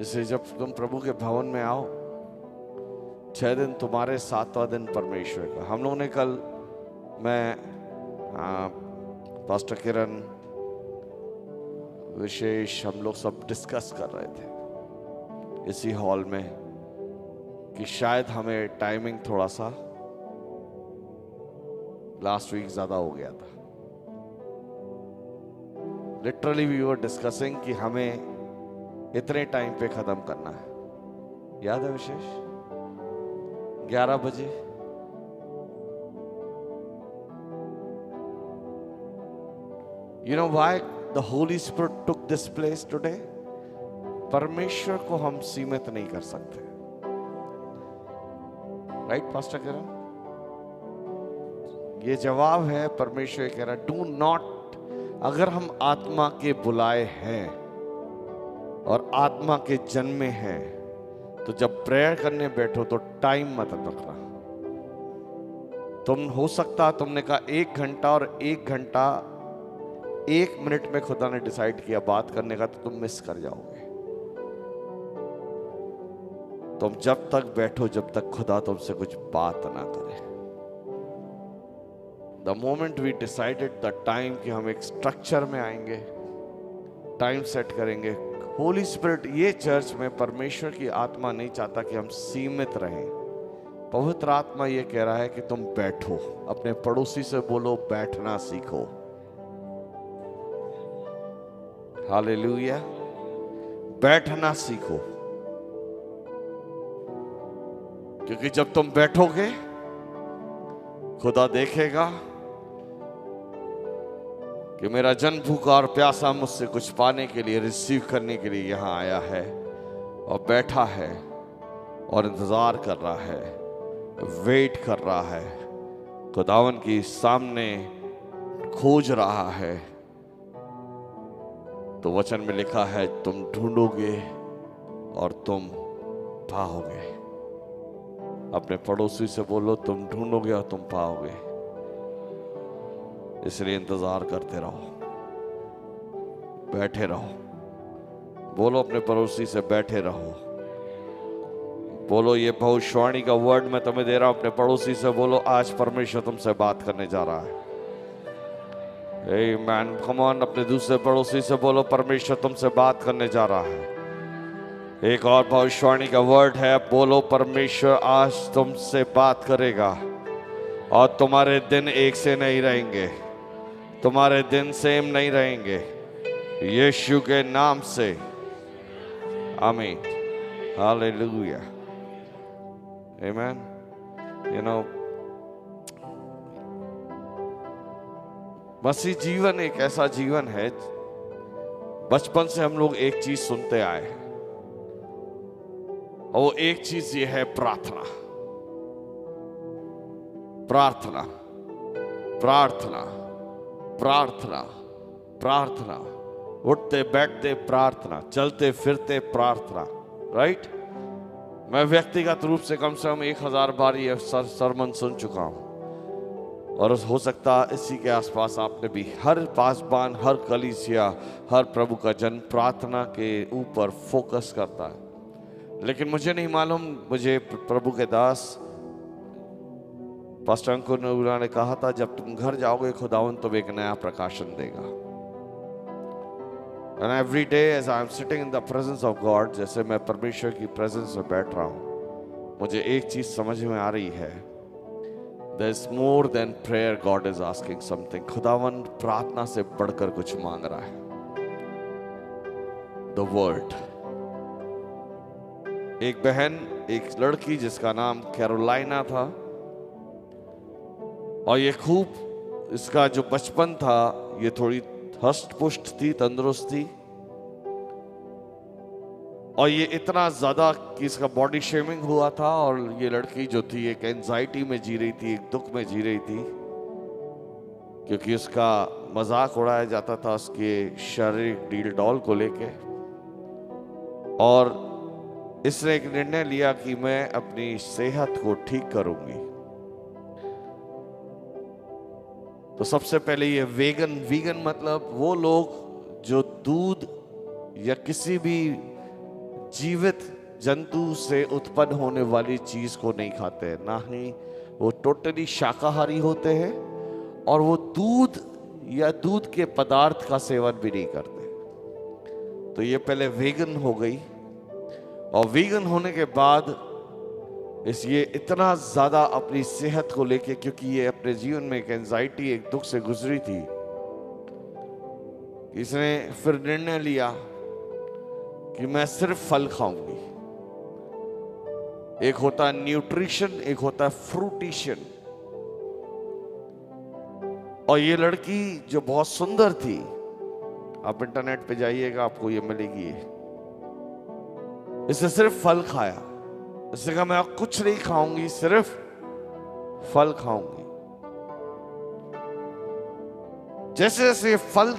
इसलिए जब तुम प्रभु के भवन में आओ, 6 दिन तुम्हारे, 7वां दिन परमेश्वर का। हम लोगों ने कल, मैं, पास्टर किरण, विशेष, हम लोग सब डिस्कस कर रहे थे इसी हॉल में कि शायद हमें टाइमिंग थोड़ा सा लास्ट वीक ज्यादा हो गया था। लिटरली वी वर डिस्कसिंग कि हमें इतने टाइम पे खत्म करना है। याद है विशेष? 11 बजे। You know why the Holy Spirit took this place today? परमेश्वर को हम सीमित नहीं कर सकते। राइट पास्टर किरण? ये जवाब है। परमेश्वर कह रहा है डू नॉट, अगर हम आत्मा के बुलाए हैं और आत्मा के जन्मे हैं, तो जब प्रेयर करने बैठो तो टाइम मत रखना। तुम, हो सकता तुमने कहा 1 घंटा, और 1 घंटा 1 मिनट में खुदा ने डिसाइड किया बात करने का, तो तुम मिस कर जाओगे। तुम जब तक बैठो जब तक खुदा तुमसे कुछ बात ना करे। The moment we decided the time कि हम एक स्ट्रक्चर में आएंगे, टाइम सेट करेंगे। होली स्पिरिट, ये चर्च में परमेश्वर की आत्मा नहीं चाहता कि हम सीमित रहें। पवित्र आत्मा ये कह रहा है कि तुम बैठो। अपने पड़ोसी से बोलो बैठना सीखो। हालेलुया। बैठना सीखो, क्योंकि जब तुम बैठोगे खुदा देखेगा कि मेरा जन भूखा और प्यासा मुझसे कुछ पाने के लिए, रिसीव करने के लिए यहां आया है और बैठा है और इंतजार कर रहा है, वेट कर रहा है, खुदावन की सामने खोज रहा है। तो वचन में लिखा है तुम ढूंढोगे और तुम पाओगे। अपने पड़ोसी से बोलो तुम ढूंढोगे और तुम पाओगे। इसलिए इंतजार करते रहो, बैठे रहो। बोलो अपने पड़ोसी से बैठे रहो। बोलो ये भविष्यवाणी का वर्ड मैं तुम्हें दे रहा हूं। अपने पड़ोसी से बोलो आज परमेश्वर तुमसे बात करने जा रहा है। आमेन। Come on. अपने दूसरे पड़ोसी से बोलो परमेश्वर तुमसे बात करने जा रहा है। एक और भविष्यवाणी का वर्ड है, बोलो परमेश्वर आज तुमसे बात करेगा और तुम्हारे दिन एक से नहीं रहेंगे, तुम्हारे दिन सेम नहीं रहेंगे, यीशु के नाम से। आमीन। हालेलुया। आमेन। यू नो, मसीह जीवन एक ऐसा जीवन है, बचपन से हम लोग एक चीज सुनते आए हैं, और वो एक चीज ये है, प्रार्थना। प्रार्थना, प्रार्थना, प्रार्थना, प्रार्थना। उठते बैठते प्रार्थना, चलते फिरते प्रार्थना। राइट? मैं व्यक्तिगत रूप से कम 1000 बार ये सरमन सुन चुका हूं, और हो सकता इसी के आसपास आपने भी। हर पासबान, हर कलीसिया, हर प्रभु का जन प्रार्थना के ऊपर फोकस करता है। लेकिन मुझे नहीं मालूम, मुझे प्रभु के दास पास्टर अंकुर नूरा ने कहा था जब तुम घर जाओगे खुदावन तुम एक नया प्रकाशन देगा। And every day as I am sitting in the presence of God, जैसे मैं परमेश्वर की प्रेजेंस में बैठ रहा हूं, मुझे एक चीज समझ में आ रही है, there is more than prayer God is asking something. खुदावन प्रार्थना से बढ़कर कुछ मांग रहा है। The word। एक बहन, एक लड़की जिसका नाम कैरोलाइना था, और ये खूब, इसका जो बचपन था ये थोड़ी हष्ट पुष्ट थी, तंदुरुस्त थी, और ये इतना ज्यादा कि इसका बॉडी शेमिंग हुआ था। और ये लड़की जो थी एक एंजाइटी में जी रही थी, एक दुख में जी रही थी, क्योंकि उसका मजाक उड़ाया जाता था उसके शारीरिक डील डॉल को लेके। और इसने एक निर्णय लिया कि मैं अपनी सेहत को ठीक करूंगी। तो सबसे पहले ये वीगन मतलब वो लोग जो दूध या किसी भी जीवित जंतु से उत्पन्न होने वाली चीज को नहीं खाते, ना ही वो टोटली शाकाहारी होते हैं, और वो दूध या दूध के पदार्थ का सेवन भी नहीं करते। तो ये पहले वेगन हो गई, और वेगन होने के बाद ये इतना ज्यादा अपनी सेहत को लेके, क्योंकि ये अपने जीवन में एक एंजाइटी, एक दुख से गुजरी थी, इसने फिर निर्णय लिया कि मैं सिर्फ फल खाऊंगी। एक होता है न्यूट्रिशन, एक होता है फ्रूटिशन। और ये लड़की जो बहुत सुंदर थी, आप इंटरनेट पे जाइएगा आपको ये मिलेगी, इसने सिर्फ फल खाया। इसने कहा मैं कुछ नहीं खाऊंगी, सिर्फ फल खाऊंगी। जैसे जैसे फल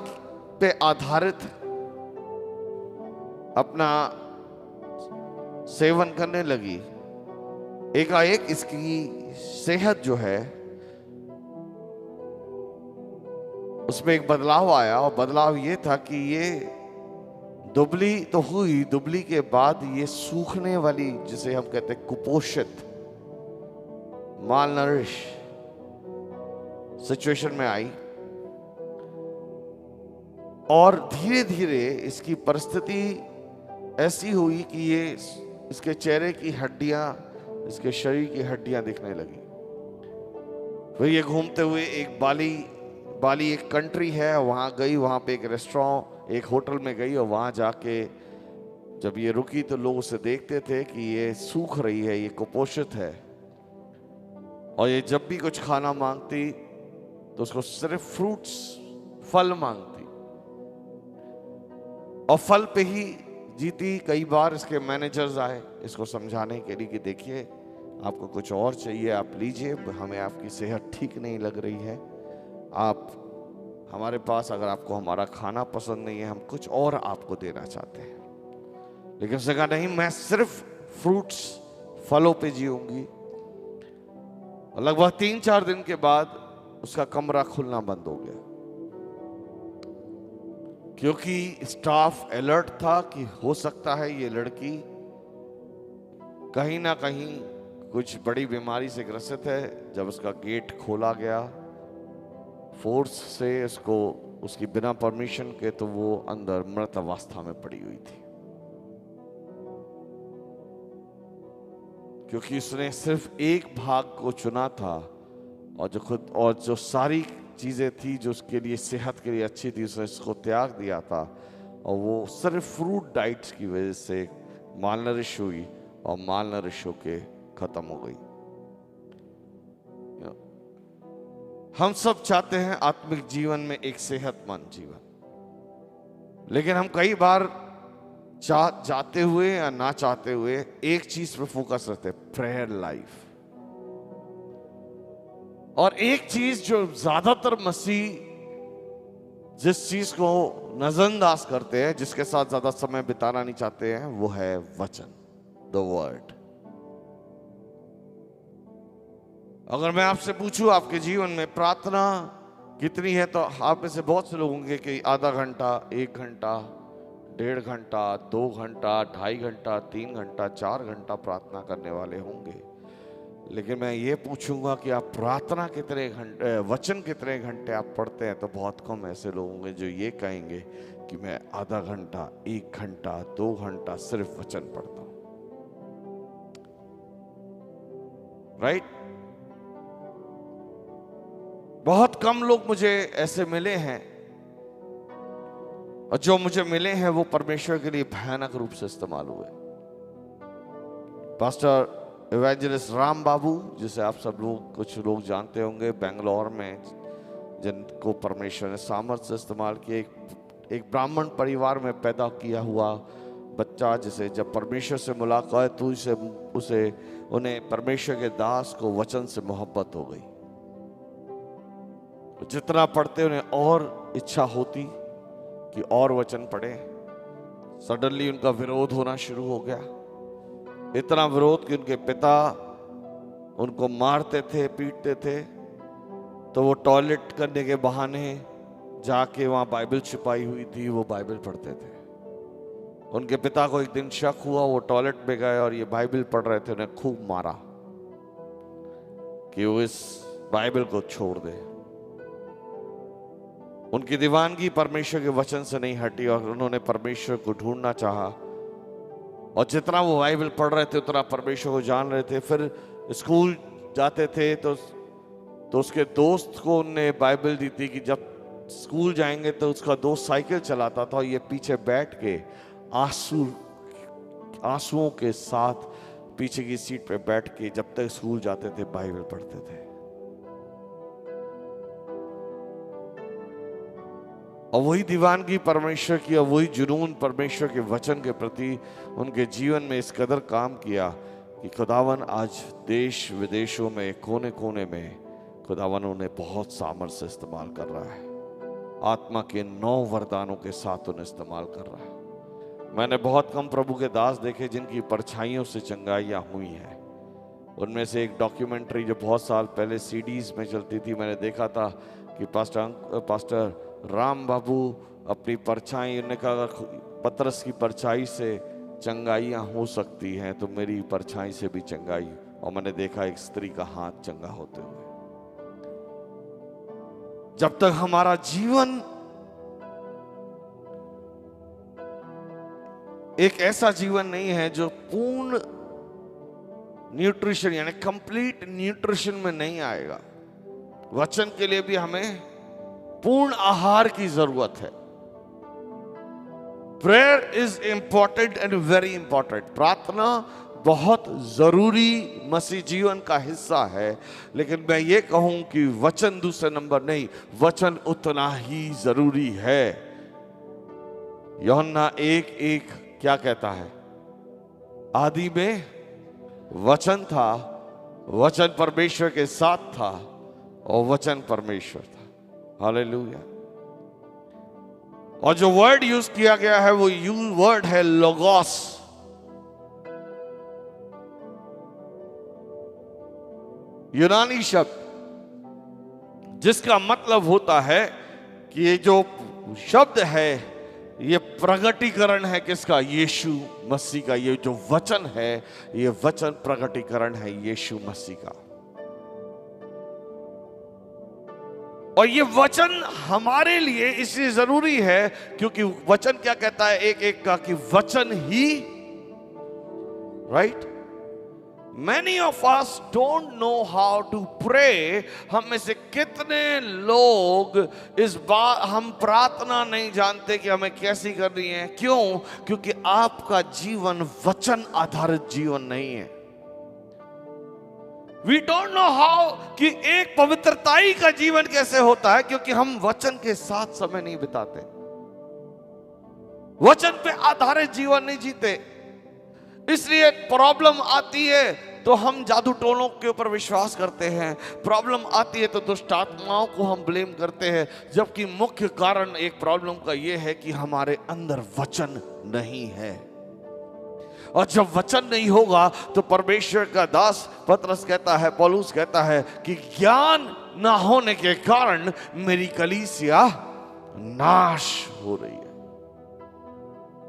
पे आधारित अपना सेवन करने लगी, एकाएक इसकी सेहत जो है उसमें एक बदलाव आया। और बदलाव ये था कि ये दुबली तो हुई, दुबली के बाद ये सूखने वाली, जिसे हम कहते हैं कुपोषित, मालनरिश सिचुएशन में आई। और धीरे धीरे इसकी परिस्थिति ऐसी हुई कि ये इसके चेहरे की हड्डियां, इसके शरीर की हड्डियां दिखने लगी। फिर ये घूमते हुए एक बाली एक कंट्री है, वहां गई, वहां पे एक रेस्टोरेंट, एक होटल में गई, और वहां जाके जब ये रुकी तो लोग उसे देखते थे कि ये सूख रही है, ये कुपोषित है, और ये जब भी कुछ खाना मांगती तो उसको सिर्फ फ्रूट्स, फल मांगती, और फल पे ही जीती। कई बार इसके मैनेजर्स आए इसको समझाने के लिए कि देखिए आपको कुछ और चाहिए, आप लीजिए, हमें आपकी सेहत ठीक नहीं लग रही है, आप हमारे पास, अगर आपको हमारा खाना पसंद नहीं है, हम कुछ और आपको देना चाहते हैं। लेकिन उसने कहा नहीं, मैं सिर्फ फ्रूट्स, फलों पे जीऊंगी। और लगभग 3-4 दिन के बाद उसका कमरा खुलना बंद हो गया, क्योंकि स्टाफ अलर्ट था कि हो सकता है ये लड़की कहीं ना कहीं कुछ बड़ी बीमारी से ग्रसित है। जब उसका गेट खोला गया फोर्स से इसको, उसकी बिना परमिशन के, तो वो अंदर मृत अवस्था में पड़ी हुई थी, क्योंकि उसने सिर्फ एक भाग को चुना था, और जो सारी चीजें थी जो उसके लिए, सेहत के लिए अच्छी थी, उसने इसको त्याग दिया था। और वो सिर्फ फ्रूट डाइट्स की वजह से मालनरिश हुई, और मालनरिश होके खत्म हो गई। हम सब चाहते हैं आत्मिक जीवन में एक सेहतमंद जीवन, लेकिन हम कई बार चाहते हुए या ना चाहते हुए एक चीज पे फोकस रखते हैं, प्रेयर लाइफ। और एक चीज जो ज्यादातर मसीह जिस चीज को नजरअंदाज करते हैं, जिसके साथ ज्यादा समय बिताना नहीं चाहते हैं, वो है वचन, द वर्ड। अगर मैं आपसे पूछूं आपके जीवन में प्रार्थना कितनी है, तो आप में से बहुत से लोग होंगे कि आधा घंटा, 1 घंटा, 1.5 घंटा, 2 घंटा, 2.5 घंटा, 3 घंटा, 4 घंटा प्रार्थना करने वाले होंगे। लेकिन मैं ये पूछूंगा कि आप प्रार्थना कितने घंटे, वचन कितने घंटे आप पढ़ते हैं, तो बहुत कम ऐसे लोग होंगे जो ये कहेंगे कि मैं आधा घंटा, 1 घंटा, 2 घंटा सिर्फ वचन पढ़ता हूं। राइट? बहुत कम लोग मुझे ऐसे मिले हैं, और जो मुझे मिले हैं वो परमेश्वर के लिए भयानक रूप से इस्तेमाल हुए। पास्टर इवेंजलिस्ट राम बाबू, जिसे आप सब लोग, कुछ लोग जानते होंगे, बेंगलोर में, जिनको परमेश्वर ने सामर्थ्य से इस्तेमाल किया। एक ब्राह्मण परिवार में पैदा किया हुआ बच्चा, जिसे जब परमेश्वर से मुलाकात हुई, उन्हें परमेश्वर के दास को वचन से मोहब्बत हो गई। जितना पढ़ते उन्हें और इच्छा होती कि और वचन पढ़े। सडनली उनका विरोध होना शुरू हो गया, इतना विरोध कि उनके पिता उनको मारते थे, पीटते थे। तो वो टॉयलेट करने के बहाने जाके वहां बाइबल छिपाई हुई थी, वो बाइबल पढ़ते थे। उनके पिता को एक दिन शक हुआ, वो टॉयलेट में गए और ये बाइबल पढ़ रहे थे, उन्हें खूब मारा कि वो इस बाइबल को छोड़ दे। उनकी दीवानगी परमेश्वर के वचन से नहीं हटी और उन्होंने परमेश्वर को ढूंढना चाहा, और जितना वो बाइबल पढ़ रहे थे उतना परमेश्वर को जान रहे थे। फिर स्कूल जाते थे तो उसके दोस्त को उनने बाइबल दी थी कि जब स्कूल जाएंगे तो उसका दोस्त साइकिल चलाता था और ये पीछे बैठ के आंसुओं के साथ पीछे की सीट पे बैठ के जब तक स्कूल जाते थे बाइबल पढ़ते थे। और वही दीवानगी परमेश्वर की और वही जुनून परमेश्वर के वचन के प्रति उनके जीवन में इस कदर काम किया कि खुदावन आज देश विदेशों में कोने कोने में खुदावन उन्हें बहुत सामर्थ्य से इस्तेमाल कर रहा है। आत्मा के 9 वरदानों के साथ उन्हें इस्तेमाल कर रहा है। मैंने बहुत कम प्रभु के दास देखे जिनकी परछाइयों से चंगाइयाँ हुई हैं। उनमें से एक डॉक्यूमेंट्री जो बहुत साल पहले सीडीज में चलती थी, मैंने देखा था कि पास्टर राम बाबू अपनी परछाई, उन्होंने कहा अगर पतरस की परछाई से चंगाइयाँ हो सकती हैं तो मेरी परछाई से भी चंगाई। और मैंने देखा एक स्त्री का हाथ चंगा होते हुए। जब तक हमारा जीवन एक ऐसा जीवन नहीं है जो पूर्ण न्यूट्रिशन यानी कंप्लीट न्यूट्रिशन में नहीं आएगा, वचन के लिए भी हमें पूर्ण आहार की जरूरत है। Prayer is important and very important. प्रार्थना बहुत जरूरी मसीह जीवन का हिस्सा है, लेकिन मैं ये कहूं कि वचन दूसरे नंबर नहीं, वचन उतना ही जरूरी है। यूहन्ना 1:1 क्या कहता है? आदि में वचन था, वचन परमेश्वर के साथ था और वचन परमेश्वर था। हालेलुया। और जो वर्ड यूज किया गया है वो वर्ड है लोगोस। यूनानी शब्द जिसका मतलब होता है कि ये जो शब्द है ये प्रगटीकरण है किसका? यीशु मसीह का। ये जो वचन है ये वचन प्रगटीकरण है यीशु मसीह का। और ये वचन हमारे लिए इसलिए जरूरी है क्योंकि वचन क्या कहता है? एक का कि वचन ही, right? Many of us don't know how to pray. हम में से कितने लोग इस बात, हम प्रार्थना नहीं जानते कि हमें कैसी करनी है। क्यों? क्योंकि आपका जीवन वचन आधारित जीवन नहीं है। We don't know how कि एक पवित्रताई का जीवन कैसे होता है, क्योंकि हम वचन के साथ समय नहीं बिताते, वचन पे आधारित जीवन नहीं जीते। इसलिए प्रॉब्लम आती है तो हम जादू टोलों के ऊपर विश्वास करते हैं, प्रॉब्लम आती है तो दुष्ट आत्माओं को हम ब्लेम करते हैं, जबकि मुख्य कारण एक प्रॉब्लम का यह है कि हमारे अंदर वचन नहीं है। और जब वचन नहीं होगा तो परमेश्वर का दास पतरस कहता है, पौलुस कहता है कि ज्ञान ना होने के कारण मेरी कलीसिया नाश हो रही है।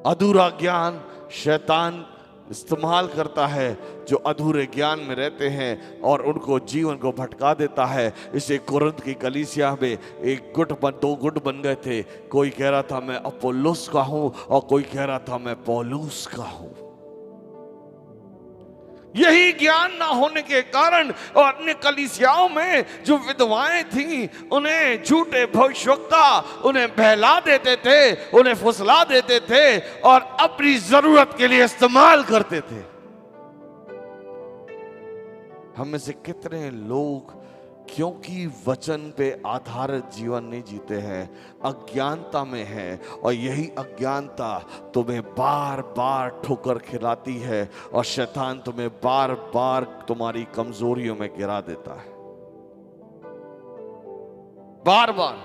अधूरा ज्ञान शैतान इस्तेमाल करता है जो अधूरे ज्ञान में रहते हैं और उनको जीवन को भटका देता है। इसे कुरिन्थ की कलीसिया में एक गुट 2 गुट बन गए थे। कोई कह रहा था मैं अपोलोस का हूं और कोई कह रहा था मैं पौलुस का हूं। यही ज्ञान ना होने के कारण और अन्य कलीसियाओं में जो विधवाएं थीं उन्हें झूठे भविष्यवक्ता उन्हें बहला देते थे, उन्हें फुसला देते थे और अपनी जरूरत के लिए इस्तेमाल करते थे। हम में से कितने लोग क्योंकि वचन पे आधारित जीवन नहीं जीते हैं, अज्ञानता में है, और यही अज्ञानता तुम्हें बार बार ठोकर खिलाती है और शैतान तुम्हें बार बार तुम्हारी कमजोरियों में गिरा देता है। बार बार।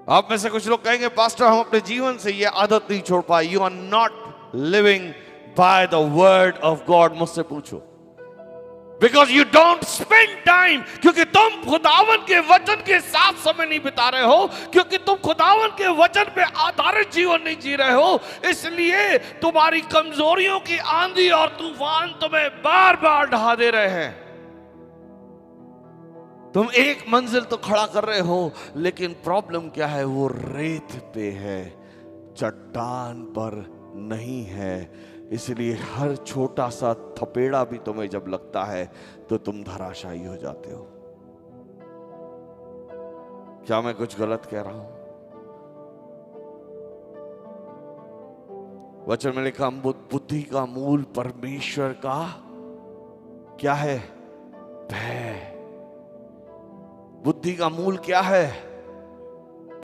आप में से कुछ लोग कहेंगे पास्टर हम अपने जीवन से ये आदत नहीं छोड़ पाए। You are not living by the word of God. मुझसे पूछो, because you don't spend time, क्योंकि तुम खुदावन के वचन के साथ समय नहीं बिता रहे हो, क्योंकि तुम खुदावन के वचन पे आधारित जीवन नहीं जी रहे हो, इसलिए तुम्हारी कमजोरियों की आंधी और तूफान तुम्हें बार बार ढहा दे रहे हैं। तुम एक मंजिल तो खड़ा कर रहे हो, लेकिन प्रॉब्लम क्या है, वो रेत पे है, चट्टान पर नहीं है। इसलिए हर छोटा सा थपेड़ा भी तुम्हें जब लगता है तो तुम धराशायी हो जाते हो। क्या मैं कुछ गलत कह रहा हूं? वचन में लिखा, बुद्धि का मूल परमेश्वर का क्या है? भय। बुद्धि का मूल क्या है?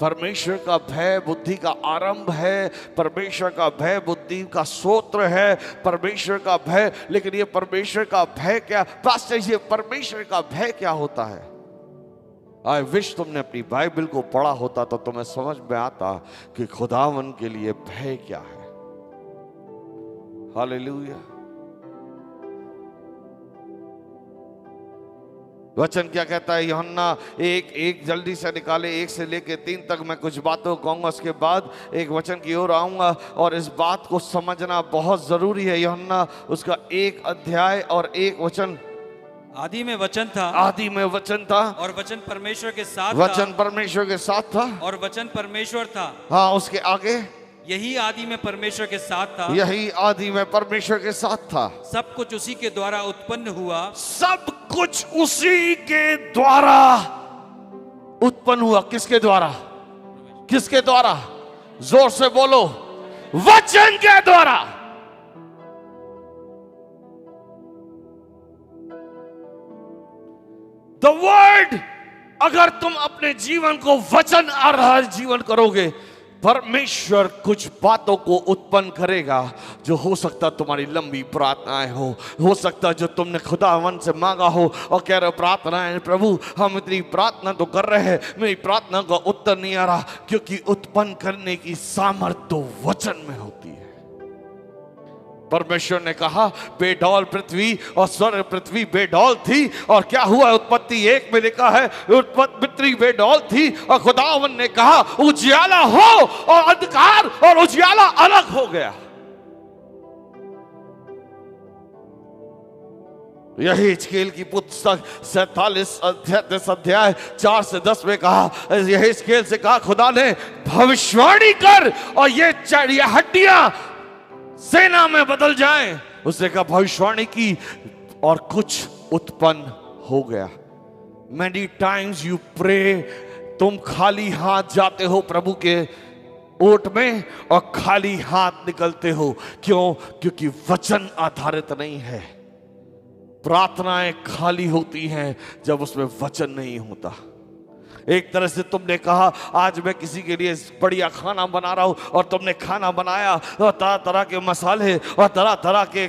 परमेश्वर का भय बुद्धि का आरंभ है। परमेश्वर का भय बुद्धि का स्रोत है। परमेश्वर का भय, लेकिन ये परमेश्वर का भय क्या? पास्टर, ये परमेश्वर का भय क्या होता है? आई विश तुमने अपनी बाइबल को पढ़ा होता तो तुम्हें समझ में आता कि खुदावन के लिए भय क्या है। हालेलुया। वचन क्या कहता है? यूहन्ना एक जल्दी से निकाले, 1 से लेके 3 तक मैं कुछ बातों कहूंगा, उसके बाद एक वचन की ओर आऊंगा और इस बात को समझना बहुत जरूरी है। यूहन्ना उसका 1 अध्याय और 1 वचन। आदि में वचन था, आदि में वचन था, और वचन परमेश्वर के साथ वचन परमेश्वर के साथ था, और वचन परमेश्वर था। हाँ, उसके आगे, यही आदि में परमेश्वर के साथ था, यही आदि में परमेश्वर के साथ था। सब कुछ उसी के द्वारा उत्पन्न हुआ, सब कुछ उसी के द्वारा उत्पन्न हुआ। किसके द्वारा? किसके द्वारा? जोर से बोलो, वचन के द्वारा। The word. अगर तुम अपने जीवन को वचन आधारित जीवन करोगे, परमेश्वर कुछ बातों को उत्पन्न करेगा जो हो सकता तुम्हारी लंबी प्रार्थनाएं हो सकता जो तुमने खुदावन से मांगा हो और कह रहे प्रार्थनाएं, प्रभु हम इतनी प्रार्थना तो कर रहे हैं, मेरी प्रार्थना का उत्तर नहीं आ रहा, क्योंकि उत्पन्न करने की सामर्थ्य तो वचन में होती है। परमेश्वर ने कहा बेडौल पृथ्वी, और स्वर्ग पृथ्वी बेडौल थी, और क्या हुआ? उत्पत्ति 1 में लिखा है पृथ्वी बेडौल थी, और खुदावन ने कहा उजियाला हो, और अंधकार और उजियाला अलग हो गया। यही हिजकील की पुस्तक 47 अध्याय 4 से 10 में कहा, यही हिजकील से कहा खुदा ने भविष्यवाणी कर और ये हड्डियां सेना में बदल जाएं। उसने कहा भविष्यवाणी की और कुछ उत्पन्न हो गया। Many times you pray, तुम खाली हाथ जाते हो प्रभु के ओट में और खाली हाथ निकलते हो। क्यों? क्योंकि वचन आधारित नहीं है। प्रार्थनाएं खाली होती हैं जब उसमें वचन नहीं होता। एक तरह से तुमने कहा आज मैं किसी के लिए बढ़िया खाना बना रहा हूं, और तुमने खाना बनाया और तरह तरह के मसाले और तरह तरह के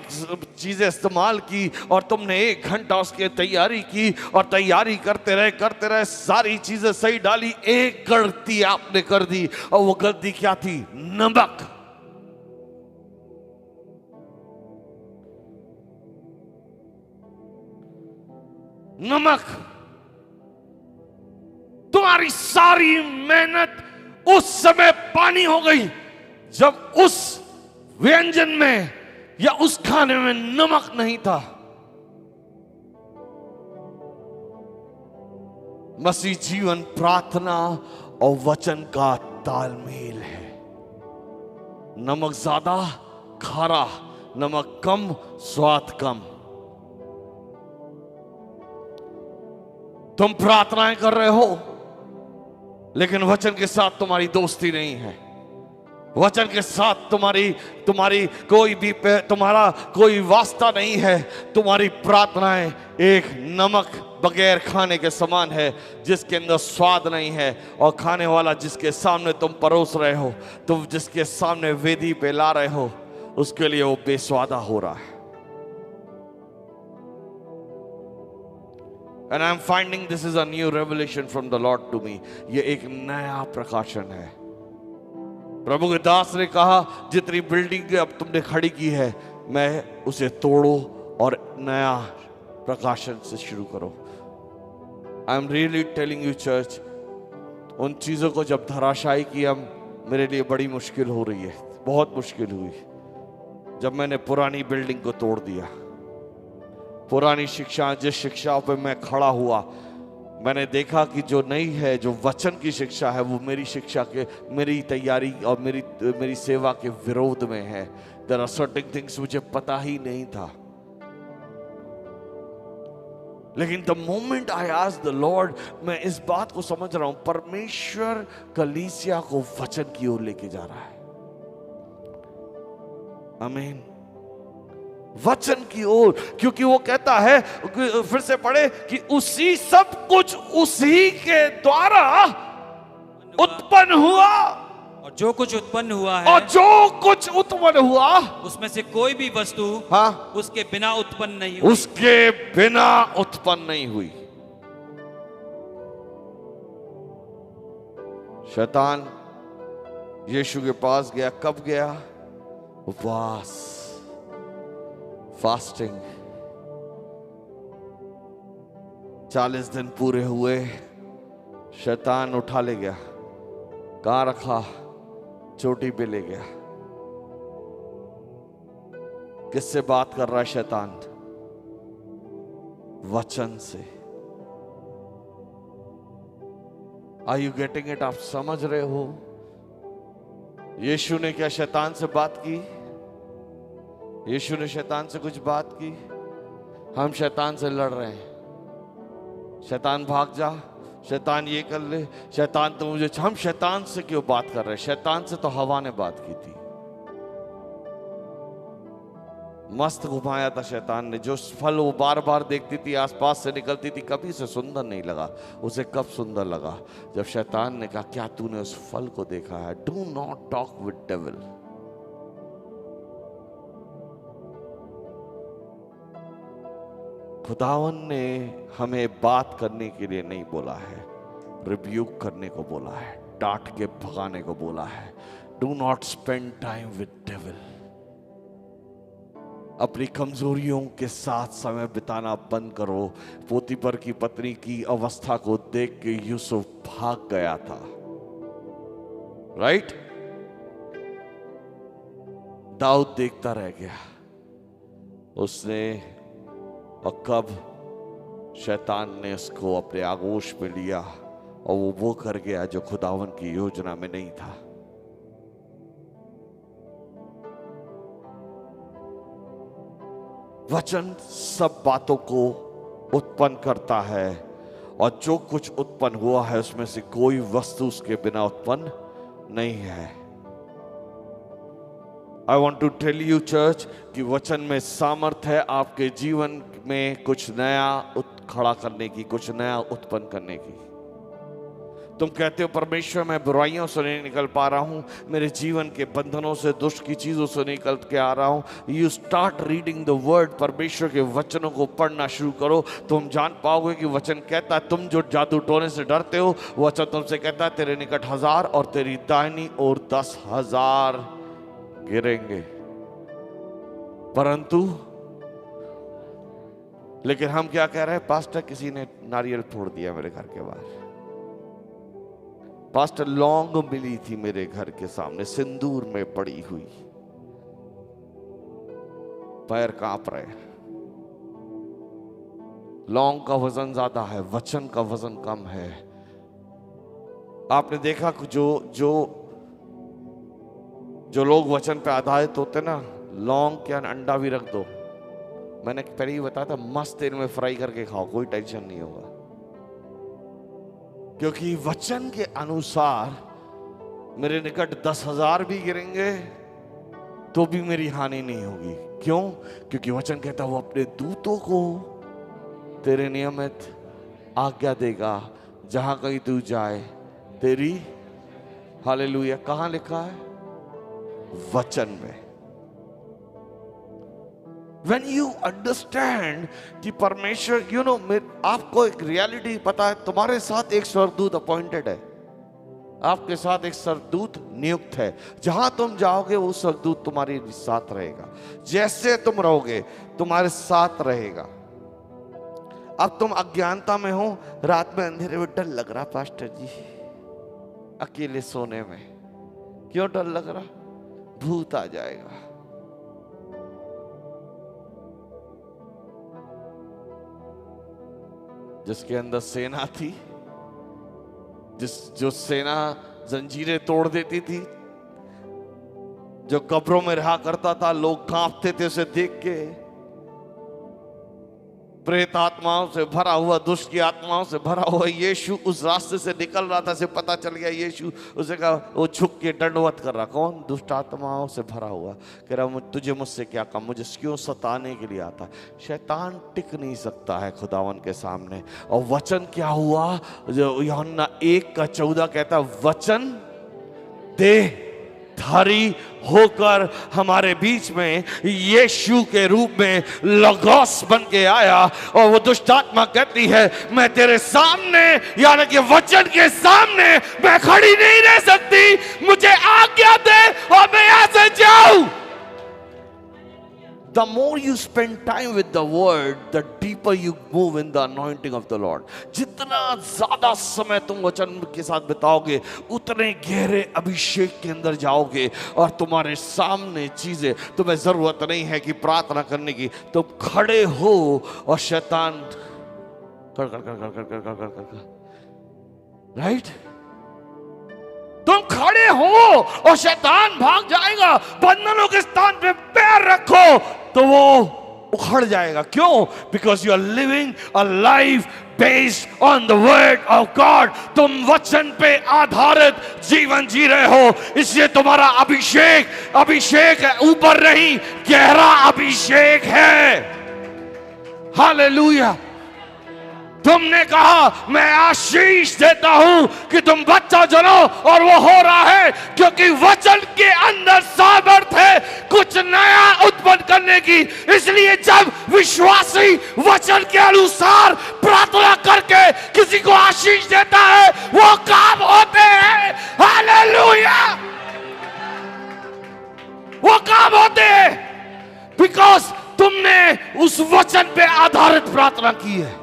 चीजें इस्तेमाल की, और तुमने 1 घंटा उसकी तैयारी की, और तैयारी करते रहे सारी चीजें सही डाली। एक गलती आपने कर दी, और वो गलती क्या थी? नमक। नमक। तुम्हारी सारी मेहनत उस समय पानी हो गई जब उस व्यंजन में या उस खाने में नमक नहीं था। मसीह जीवन प्रार्थना और वचन का तालमेल है। नमक ज्यादा खारा, नमक कम स्वाद कम। तुम प्रार्थनाएं कर रहे हो लेकिन वचन के साथ तुम्हारी दोस्ती नहीं है। वचन के साथ तुम्हारी तुम्हारा कोई वास्ता नहीं है। तुम्हारी प्रार्थनाएं एक नमक बगैर खाने के समान है जिसके अंदर स्वाद नहीं है, और खाने वाला जिसके सामने तुम परोस रहे हो, तुम जिसके सामने वेदी पे ला रहे हो, उसके लिए वो बेस्वादा हो रहा है। And I'm finding this is a new revelation from the Lord to me. ये एक नया प्रकाशन है। प्रभु के दास ने कहा जितनी बिल्डिंग अब तुमने खड़ी की है, मैं उसे तोड़ो और नया प्रकाशन से शुरू करो। I am really telling you church, उन चीजों को जब धराशायी किया मेरे लिए बड़ी मुश्किल हो रही है, बहुत मुश्किल हुई जब मैंने पुरानी बिल्डिंग को तोड़ दिया। पुरानी शिक्षा, जिस शिक्षा पे मैं खड़ा हुआ, मैंने देखा कि जो नई है, जो वचन की शिक्षा है, वो मेरी शिक्षा के, मेरी तैयारी और मेरी सेवा के विरोध में है। देयर आर सर्टेन थिंग्स मुझे पता ही नहीं था। लेकिन the moment I asked the Lord, मैं इस बात को समझ रहा हूं, परमेश्वर कलीसिया को वचन की ओर लेके जा रहा है। आमीन। वचन की ओर, क्योंकि वो कहता है, फिर से पढ़े, कि उसी सब कुछ उसी के द्वारा उत्पन्न हुआ, और जो कुछ उत्पन्न हुआ है, और जो कुछ उत्पन्न हुआ उसमें से कोई भी वस्तु उसके बिना उत्पन्न नहीं हुई। उसके बिना उत्पन्न नहीं हुई। शैतान यीशु के पास गया, कब गया? उपवास, फास्टिंग। 40 दिन पूरे हुए, शैतान उठा ले गया। कहां रखा? चोटी पे ले गया। किससे बात कर रहा है शैतान? वचन से। Are you getting it? आप समझ रहे हो? यीशु ने क्या शैतान से बात की? यीशु ने शैतान से कुछ बात की? हम शैतान से लड़ रहे हैं। शैतान भाग जा, शैतान ये कर ले, शैतान तो मुझे, हम शैतान से क्यों बात कर रहे हैं? शैतान से तो हवा ने बात की थी। मस्त घुमाया था शैतान ने। जो फल वो बार बार देखती थी, आसपास से निकलती थी, कभी उसे सुंदर नहीं लगा। उसे कब सुंदर लगा? जब शैतान ने कहा, क्या तूने उस फल को देखा है? Do not talk with devil. खुदावन ने हमें बात करने के लिए नहीं बोला है, रिब्यूक करने को बोला है, डांट के भगाने को बोला है। Do not spend time with devil. अपनी कमजोरियों के साथ समय बिताना बंद करो। पोतीपर की पत्नी की अवस्था को देख के यूसुफ भाग गया था, राइट? दाऊद देखता रह गया। उसने, और कब शैतान ने उसको अपने आगोश में लिया और वो कर गया जो खुदावन की योजना में नहीं था। वचन सब बातों को उत्पन्न करता है, और जो कुछ उत्पन्न हुआ है उसमें से कोई वस्तु उसके बिना उत्पन्न नहीं है। I want to tell you church कि वचन में सामर्थ है आपके जीवन में कुछ नया खड़ा करने की, कुछ नया उत्पन्न करने की। तुम कहते हो परमेश्वर मैं बुराइयों से नहीं निकल पा रहा हूं, मेरे जीवन के बंधनों से, दुष्ट की चीजों से निकल के आ रहा हूं। You start reading the word, परमेश्वर के वचनों को पढ़ना शुरू करो। तुम जान पाओगे कि वचन कहता है, तुम जो जादू टोने से डरते हो, वचन तुमसे कहता है तेरे निकट 1000 और तेरी दाहिनी ओर 10,000 गिरेंगे, परंतु। लेकिन हम क्या कह रहे हैं? पास्टर किसी ने नारियल फोड़ दिया मेरे घर के बाहर। पास्टर लौंग मिली थी मेरे घर के सामने, सिंदूर में पड़ी हुई, पैर कांप रहे। लौंग का वजन ज्यादा है, वचन का वजन कम है। आपने देखा जो लोग वचन पे आधारित होते ना, लौंग के अंडा भी रख दो, मैंने पहले ही बताया था, मस्त तेल में फ्राई करके खाओ, कोई टेंशन नहीं होगा। क्योंकि वचन के अनुसार मेरे निकट 10,000 भी गिरेंगे तो भी मेरी हानि नहीं होगी। क्यों? क्योंकि वचन कहता है वो अपने दूतों को तेरे नियमित आज्ञा देगा, जहां कहीं तू जाए तेरी। हालेलुया। कहां लिखा है? वचन में। When you understand कि परमेश्वर, आपको एक रियलिटी पता है, तुम्हारे साथ एक स्वर्गदूत अपॉइंटेड है, आपके साथ एक स्वर्गदूत नियुक्त है। जहां तुम जाओगे वो स्वर्गदूत तुम्हारे साथ रहेगा, जैसे तुम रहोगे तुम्हारे साथ रहेगा। अब तुम अज्ञानता में हो, रात में अंधेरे में डर लग रहा पास्टर जी, अकेले सोने में। क्यों डर लग रहा? भूत आ जाएगा। जिसके अंदर सेना थी, जो सेना जंजीरें तोड़ देती थी, जो कब्रों में रहा करता था, लोग कांपते थे उसे देख के। प्रेत आत्माओं से भरा हुआ, दुष्ट की आत्माओं से भरा हुआ यीशु उस रास्ते से निकल रहा था। उसे पता चल गया यीशु, उसे कहा, वो झुक के दंडवत कर रहा। कौन? दुष्ट आत्माओं से भरा हुआ। कह रहा, तुझे मुझसे क्या काम, मुझे क्यों सताने के लिए आता? शैतान टिक नहीं सकता है खुदावन के सामने। और वचन क्या हुआ? जो यूहन्ना 1:14 कहता, वचन दे धारी होकर हमारे बीच में यीशु के रूप में लोगोस बन के आया। और वो दुष्ट आत्मा कहती है, मैं तेरे सामने, यानी कि वचन के सामने मैं खड़ी नहीं रह सकती, मुझे आज्ञा दे और मैं यहां से जाऊं। The more you spend time with the word, the deeper you move in the anointing of the Lord. जितना ज्यादा समय तुम वचन के साथ बिताओगे, उतने गहरे अभिषेक के अंदर जाओगे। और तुम्हारे सामने चीजें, तुम्हें जरूरत नहीं है कि प्रार्थना करने की, तुम खड़े हो और शैतान कर कर कर कर कर कर कर कर कर, राइट? तुम खड़े हो और शैतान भाग जाएगा। बंधनों के स्थान पे पैर रखो तो वो उखड़ जाएगा। क्यों? Because you are living a life based on the word of God. तुम वचन पे आधारित जीवन जी रहे हो, इसलिए तुम्हारा अभिषेक है, ऊपर नहीं, गहरा अभिषेक है। हालेलुया। तुमने कहा, मैं आशीष देता हूं कि तुम बच्चा जनो, और वो हो रहा है क्योंकि वचन के अंदर सामर्थ है कुछ नया उत्पन्न करने की। इसलिए जब विश्वासी वचन के अनुसार प्रार्थना करके किसी को आशीष देता है, वो काम होते हैं। हालेलुया। वो काम होते हैं बिकॉज तुमने उस वचन पे आधारित प्रार्थना की है।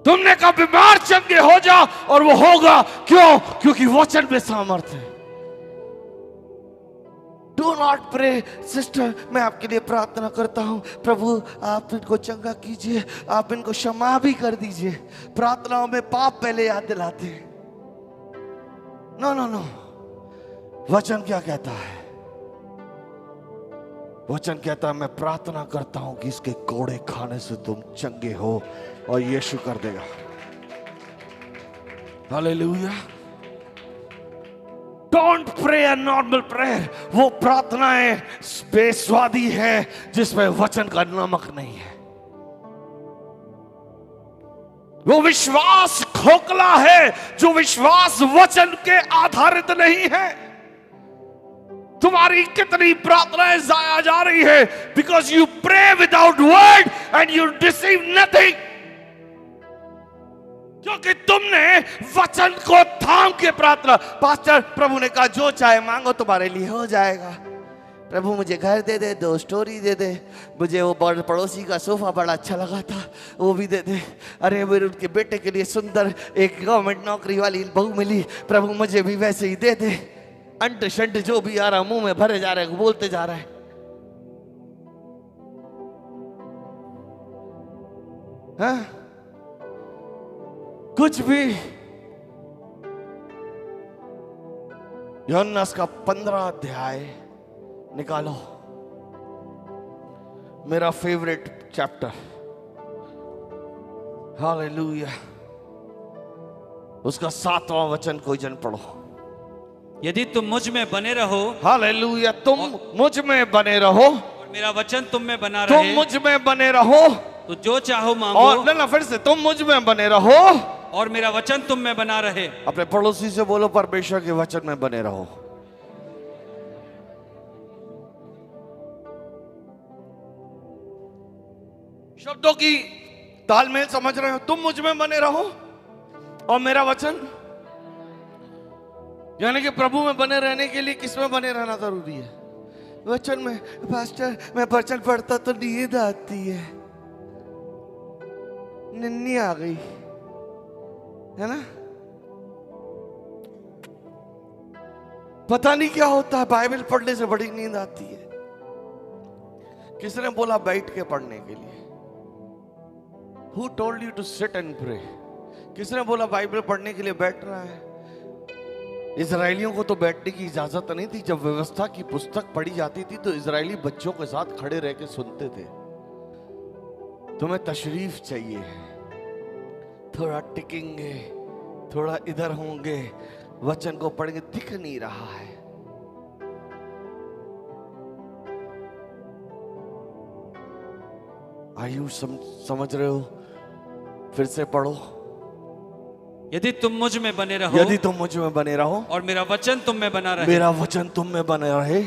तुमने कहा, बीमार चंगे हो जा, और वो होगा। क्यों? क्योंकि वचन में सामर्थ्य है। डू नॉट प्रे सिस्टर, मैं आपके लिए प्रार्थना करता हूं, प्रभु आप इनको चंगा कीजिए, आप इनको क्षमा भी कर दीजिए। प्रार्थनाओं में पाप पहले याद दिलाते हैं। नो नो नो, वचन क्या कहता है? वचन कहता है, मैं प्रार्थना करता हूं कि इसके कोड़े खाने से तुम चंगे हो, और यीशु कर देगा। Hallelujah. Don't pray a normal prayer. वो प्रार्थनाएं बेस्वादी है जिसमें वचन का नमक नहीं है। वो विश्वास खोखला है, जो विश्वास वचन के आधारित नहीं है। तुम्हारी कितनी प्रार्थनाएं जाया जा रही है because you pray without word and you receive nothing. क्योंकि तुमने वचन को थाम के प्रार्थना। पास्टर, प्रभु ने कहा जो चाहे मांगो तुम्हारे लिए हो जाएगा। प्रभु मुझे घर दे दे, 2 स्टोरी दे दे, मुझे वो पड़ोसी का सोफा बड़ा अच्छा लगा था वो भी दे दे। अरे मेरे उनके बेटे के लिए सुंदर एक गवर्नमेंट नौकरी वाली बहू मिली, प्रभु मुझे भी वैसे ही दे दे। अंट शंट जो भी आ रहा मुंह में भरे जा रहे हैं, बोलते जा रहा है। हाँ? कुछ भी। यूहन्ना का 15 अध्याय निकालो, मेरा फेवरेट चैप्टर। हालेलुया। उसका 7वां वचन कोई जन पढ़ो। यदि तुम मुझ में बने रहो, हालेलुया, तुम मुझ में बने रहो और मेरा वचन तुम में बना रहे, तुम मुझ में बने रहो तो जो चाहो मांगो। और ना फिर से, तुम मुझ में बने रहो और मेरा वचन तुम में बना रहे। अपने पड़ोसी से बोलो, परमेश्वर के वचन में बने रहो। शब्दों की तालमेल समझ रहे हो? तुम मुझ में बने रहो और मेरा वचन, यानी कि प्रभु में बने रहने के लिए किस में बने रहना जरूरी है? वचन में। पास्टर मैं वचन पढ़ता तो नींद आती है। निन्नी आ गई, है ना? पता नहीं क्या होता है, बाइबल पढ़ने से बड़ी नींद आती है। किसने बोला बैठ के पढ़ने के लिए? Who told you to sit and pray? किसने बोला बाइबल पढ़ने के लिए बैठना है? इजरायलियों को तो बैठने की इजाजत नहीं थी। जब व्यवस्था की पुस्तक पढ़ी जाती थी तो इजरायली बच्चों के साथ खड़े रह के सुनते थे। तुम्हें तशरीफ चाहिए, थोड़ा टिकेंगे, थोड़ा इधर होंगे, वचन को पढ़ेंगे, दिख नहीं रहा है। आयु समझ रहे हो? फिर से पढ़ो। यदि तुम मुझ में बने रहो, यदि तुम मुझ में बने रहो और मेरा वचन तुम में बना रहे, मेरा वचन तुम में बने रहे,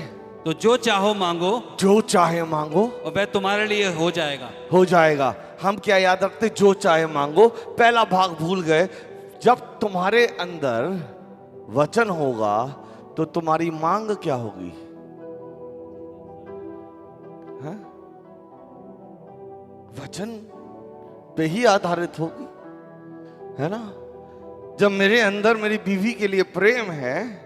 तो जो चाहो मांगो, जो चाहे मांगो, और वह तुम्हारे लिए हो जाएगा। हो जाएगा। हम क्या याद रखते? जो चाहे मांगो। पहला भाग भूल गए। जब तुम्हारे अंदर वचन होगा तो तुम्हारी मांग क्या होगी? हाँ? वचन पे ही आधारित होगी, है ना? जब मेरे अंदर मेरी बीवी के लिए प्रेम है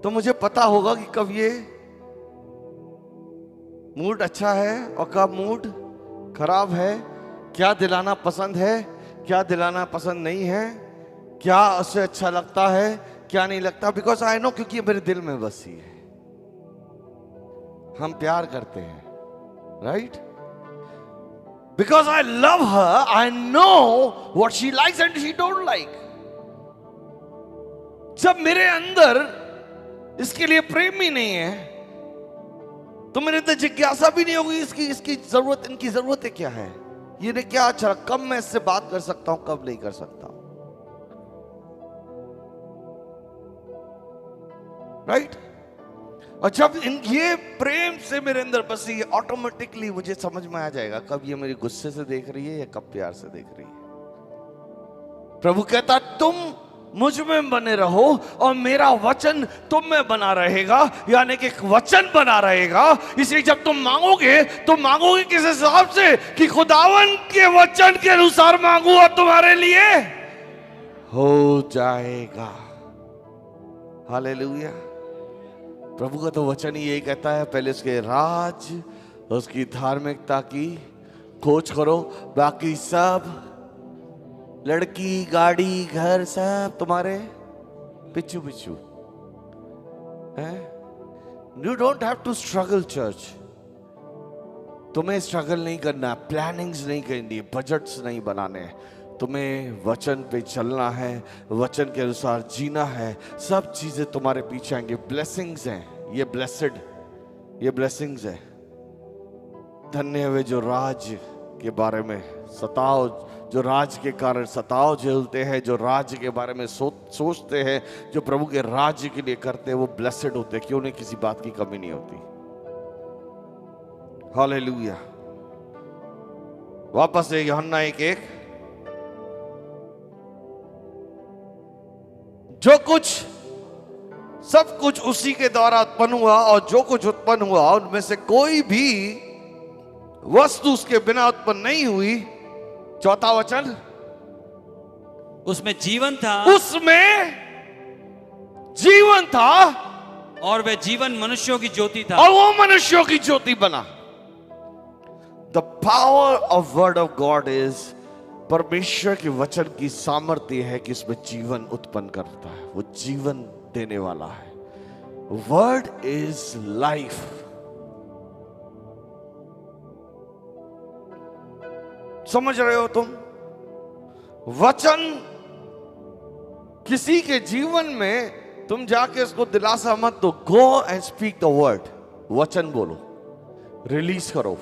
तो मुझे पता होगा कि कब ये मूड अच्छा है और कब मूड खराब है, क्या दिलाना पसंद है, क्या दिलाना पसंद नहीं है, क्या उसे अच्छा लगता है, क्या नहीं लगता। बिकॉज आई नो, क्योंकि मेरे दिल में बसी है। हम प्यार करते हैं, right? Because I love her, I know what she likes and she don't like. जब मेरे अंदर इसके लिए प्रेम ही नहीं है तो मेरे अंदर जिज्ञासा भी नहीं होगी इसकी जरूरत, इनकी जरूरतें क्या है, ये ने क्या अच्छा, कब मैं इससे बात कर सकता हूं, कब नहीं कर सकता हूं, राइट? और जब ये प्रेम से मेरे अंदर बसी, ऑटोमेटिकली मुझे समझ में आ जाएगा कब ये मेरी गुस्से से देख रही है या कब प्यार से देख रही है। प्रभु कहता तुम मुझ में बने रहो और मेरा वचन तुम में बना रहेगा, यानी कि वचन बना रहेगा। इसलिए जब तुम मांगोगे तो मांगोगे किस हिसाब से? कि खुदावन के वचन के अनुसार मांगू और तुम्हारे लिए हो जाएगा। हालेलुया। प्रभु का तो वचन ही यही कहता है, पहले उसके राज, उसकी धार्मिकता की खोज करो, बाकी सब, लड़की, गाड़ी, घर, सब तुम्हारे पिछू पिछू है। You don't have to struggle church. तुम्हें स्ट्रगल नहीं करना, प्लानिंग्स नहीं करनी, बजट्स नहीं बनाने। तुम्हें वचन पे चलना है, वचन के अनुसार जीना है, सब चीजें तुम्हारे पीछे आएंगे। ब्लेसिंग्स हैं, ये ब्लेसेड, ये ब्लेसिंग्स है। धन्य है वे जो राज के बारे में सताओ, जो राज के कारण सताओ झेलते हैं, जो राज के बारे में सोचते हैं, जो प्रभु के राज्य के लिए करते हैं, वो ब्लेसेड होते हैं, क्यों उन्हें किसी बात की कमी नहीं होती। हालेलुया। वापस से यूहन्ना 1:1, जो कुछ सब कुछ उसी के द्वारा उत्पन्न हुआ और जो कुछ उत्पन्न हुआ उनमें से कोई भी वस्तु उसके बिना उत्पन्न नहीं हुई। चौथा वचन, उसमें जीवन था, उसमें जीवन था और वह जीवन मनुष्यों की ज्योति था, और वो मनुष्यों की ज्योति बना। The power of word of God is, परमेश्वर के वचन की सामर्थ्य है कि इसमें जीवन उत्पन्न करता है, वो जीवन देने वाला है। Word is life. समझ रहे हो तुम? वचन किसी के जीवन में तुम जाके उसको दिलासा मत दो। Go and speak the word. वचन बोलो, रिलीज करो।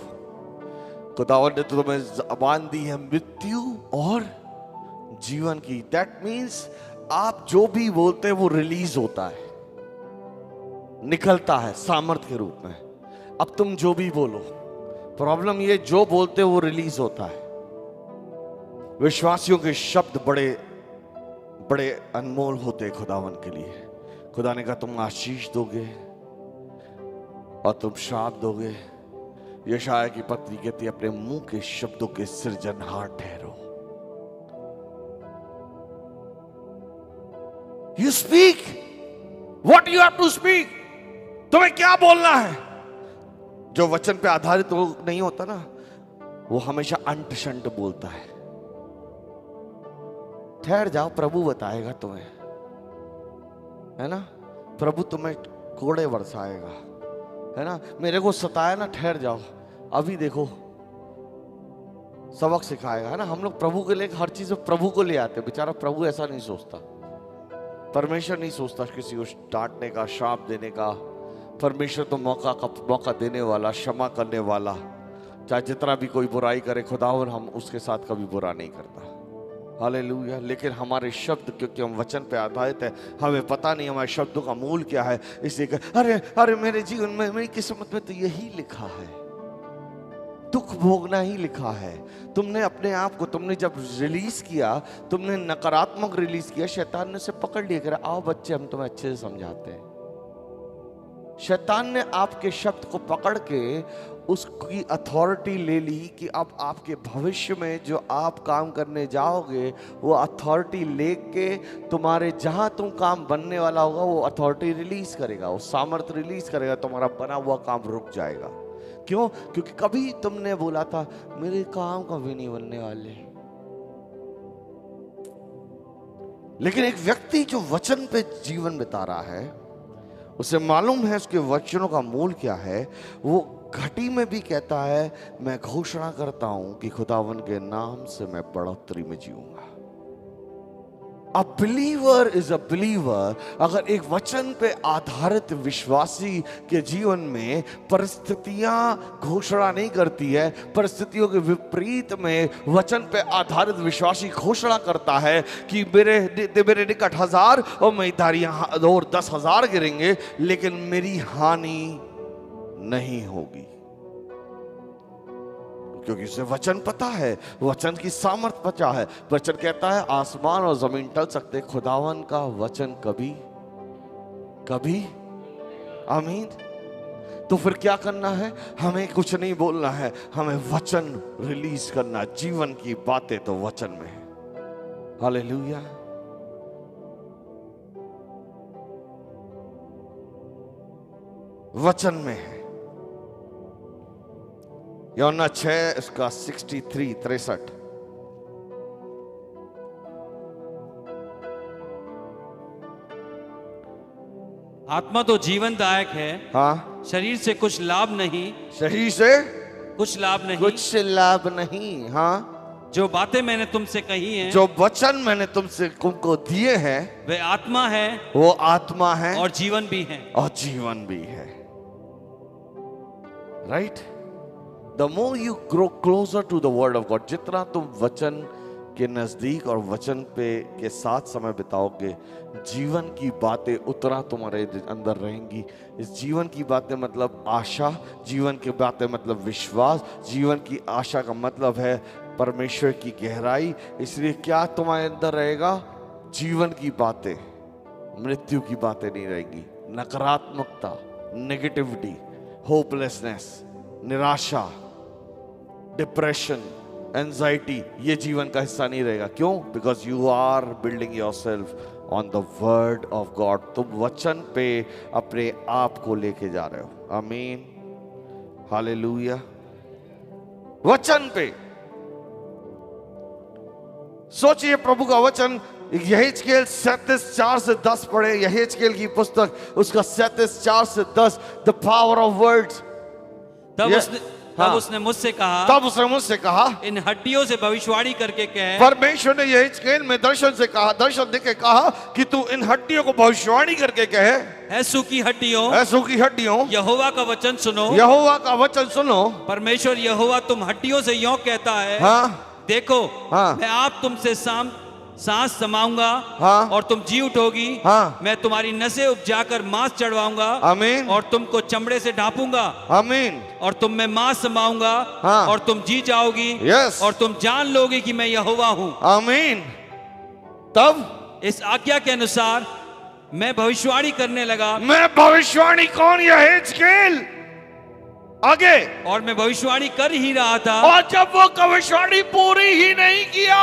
खुदावंद ने तो तुम्हें ज़बान दी है मृत्यु और जीवन की। दैट मीन्स आप जो भी बोलते हैं वो रिलीज होता है, निकलता है सामर्थ के रूप में। अब तुम जो भी बोलो, प्रॉब्लम ये जो बोलते हो वो रिलीज होता है। विश्वासियों के शब्द बड़े बड़े अनमोल होते हैं खुदावन के लिए। खुदा ने कहा तुम आशीष दोगे और तुम श्राप दोगे, यशाया की पत्री कहती है अपने मुंह के शब्दों के सृजनहार ठहरो। You speak what you have to speak. तुम्हें क्या बोलना है। जो वचन पे आधारित नहीं होता ना, वो हमेशा अंट शंट बोलता है। ठहर जाओ, प्रभु बताएगा तुम्हें, है ना। प्रभु तुम्हें कोड़े बरसाएगा, है ना। मेरे को सताया ना, ठहर जाओ, अभी देखो सबक सिखाएगा, है ना। हम लोग प्रभु के लिए हर चीज प्रभु को ले आते, बेचारा प्रभु ऐसा नहीं सोचता। परमेश्वर नहीं सोचता किसी को डांटने का, श्राप देने का। परमेश्वर तो मौका देने वाला, क्षमा करने वाला। चाहे जितना भी कोई बुराई करे, खुदावन हम उसके साथ कभी बुरा नहीं करता। हालेलुया। लेकिन हमारे शब्द, क्योंकि हम वचन पे आधारित है, हमें पता नहीं हमारे शब्दों का मूल क्या है। इसलिए अरे मेरे जीवन में, मेरी किस्मत में तो यही लिखा है, दुख भोगना ही लिखा है। तुमने अपने आप को, तुमने जब रिलीज किया, तुमने नकारात्मक रिलीज किया, शैतान ने उसे पकड़ लिया। कर आओ बच्चे, हम तुम्हें अच्छे से समझाते हैं। शैतान ने आपके शब्द को पकड़ के उसकी अथॉरिटी ले ली कि अब आपके भविष्य में जो आप काम करने जाओगे, वो अथॉरिटी लेके तुम्हारे जहां तुम काम बनने वाला होगा, वो अथॉरिटी रिलीज करेगा, वो सामर्थ्य रिलीज करेगा। तुम्हारा बना हुआ काम रुक जाएगा। क्यों? क्योंकि कभी तुमने बोला था मेरे काम कभी नहीं बनने वाले। लेकिन एक व्यक्ति जो वचन पे जीवन बिता रहा है, उसे मालूम है उसके वचनों का मूल क्या है। वो घटी में भी कहता है, मैं घोषणा करता हूं कि खुदावन के नाम से मैं बढ़ोतरी में जीऊंगा। A believer is a believer. अगर एक वचन पे आधारित विश्वासी के जीवन में परिस्थितियां घोषणा नहीं करती है, परिस्थितियों के विपरीत में वचन पे आधारित विश्वासी घोषणा करता है कि मेरे निकट 1000 और मेरी धारियां और 10,000 गिरेंगे, लेकिन मेरी हानि नहीं होगी। क्योंकि उसे वचन पता है, वचन की सामर्थ पता है। वचन कहता है आसमान और जमीन टल सकते, खुदावन का वचन कभी आमीन। तो फिर क्या करना है? हमें कुछ नहीं बोलना है, हमें वचन रिलीज करना। जीवन की बातें तो वचन में है। हालेलुया। वचन में है। यूहन्ना 6 इसका 63 आत्मा तो जीवनदायक है, हाँ, शरीर से कुछ लाभ नहीं। शरीर से कुछ लाभ नहीं, कुछ लाभ नहीं। हाँ, जो बातें मैंने तुमसे कही हैं, जो वचन मैंने तुमको दिए हैं, वे आत्मा है, वो आत्मा है और जीवन भी है। और जीवन भी है। Right. The more you grow closer to the word of God, जितना तुम वचन के नजदीक और वचन पे के साथ समय बिताओगे, जीवन की बातें उतना तुम्हारे अंदर रहेंगी। इस जीवन की बातें मतलब आशा, जीवन की बातें मतलब विश्वास, जीवन की आशा का मतलब है परमेश्वर की गहराई। इसलिए क्या तुम्हारे अंदर रहेगा? जीवन की बातें, मृत्यु की बातें नहीं रहेंगी। नकारात्मकता, नेगेटिविटी, होपलेसनेस, निराशा, डिप्रेशन, एंजाइटी, ये जीवन का हिस्सा नहीं रहेगा। क्यों? Because you are building yourself on the word of God. तुम वचन पे अपने आप को लेके जा रहे हो। आमीन, हालेलुया। वचन पे सोचिए, प्रभु का वचन। यहेजकेल 37:4 से 10 पढ़े, यहेजकेल की पुस्तक, उसका 37:4 से 10। The power of words. तब उसने मुझसे कहा, इन हड्डियों से भविष्यवाणी करके कह। परमेश्वर ने यहेजकेल में दर्शन देके कहा कि तू इन हड्डियों को भविष्यवाणी करके कहे, है सूखी हड्डियों, यहोवा का वचन सुनो। यहोवा का वचन सुनो। परमेश्वर यहोवा तुम हड्डियों से यों कहता है, हाँ, देखो, हाँ, मैं आप तुमसे सांस समाऊंगा, हाँ, और तुम जी उठोगी। हाँ, मैं तुम्हारी नसें उपजाकर मांस चढ़वाऊंगा, आमीन, और तुमको चमड़े से ढांपूंगा, आमीन, और तुम में मांस समाऊंगा, हाँ, और तुम जी जाओगी, यस, और तुम जान लोगे कि मैं यहोवा हूं। आमीन। तब इस आज्ञा के अनुसार मैं भविष्यवाणी करने लगा। मैं भविष्यवाणी कौन? यहेजकेल। आगे, और मैं भविष्यवाणी कर ही रहा था, और जब वो भविष्यवाणी पूरी ही नहीं किया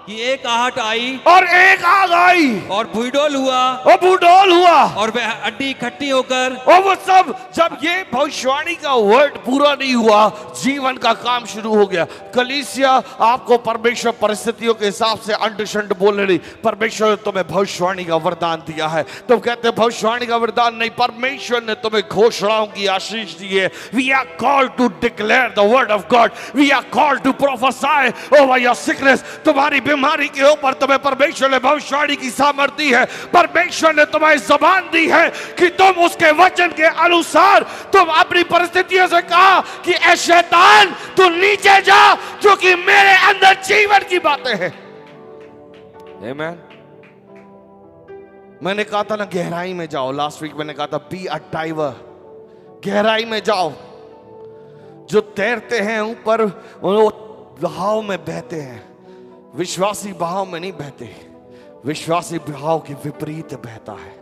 कि एक आहट आई और एक आग आई और भूडोल हुआ, और भूडोल हुआ, और वह हड्डी इकट्ठी होकर, और वो सब, जब ये भविष्यवाणी का वर्ड पूरा नहीं हुआ, जीवन का काम शुरू हो गया। कलीसिया आपको परमेश्वर परिस्थितियों के हिसाब से अंडशंड बोल रही, परमेश्वर ने तुम्हें भविष्यवाणी का वरदान दिया है। तुम कहते हैं भविष्यवाणी का वरदान नहीं, परमेश्वर ने तुम्हें घोषणाओं की आशीष दी है। We are called to declare the word of God, we are called to prophesy over your sickness. तुम्हारी बीमारी के ऊपर तुम्हें परमेश्वर ने भविष्यवाणी की सामर्थ्य दी है। परमेश्वर ने तुम्हें जबान दी है कि तुम उसके वचन के अनुसार तुम अपनी परिस्थितियों से कहा कि ऐ शैतान तू नीचे जा, क्योंकि मेरे अंदर जीवन की बातें हैं। आमीन। मैंने कहा था ना गहराई में जाओ, लास्ट वीक मैंने कहा था बी अ डाइवर, गहराई में जाओ। जो तैरते हैं ऊपर वो बहाव में बहते हैं, विश्वासी बहाव में नहीं बहते, विश्वासी बहाव के विपरीत बहता है।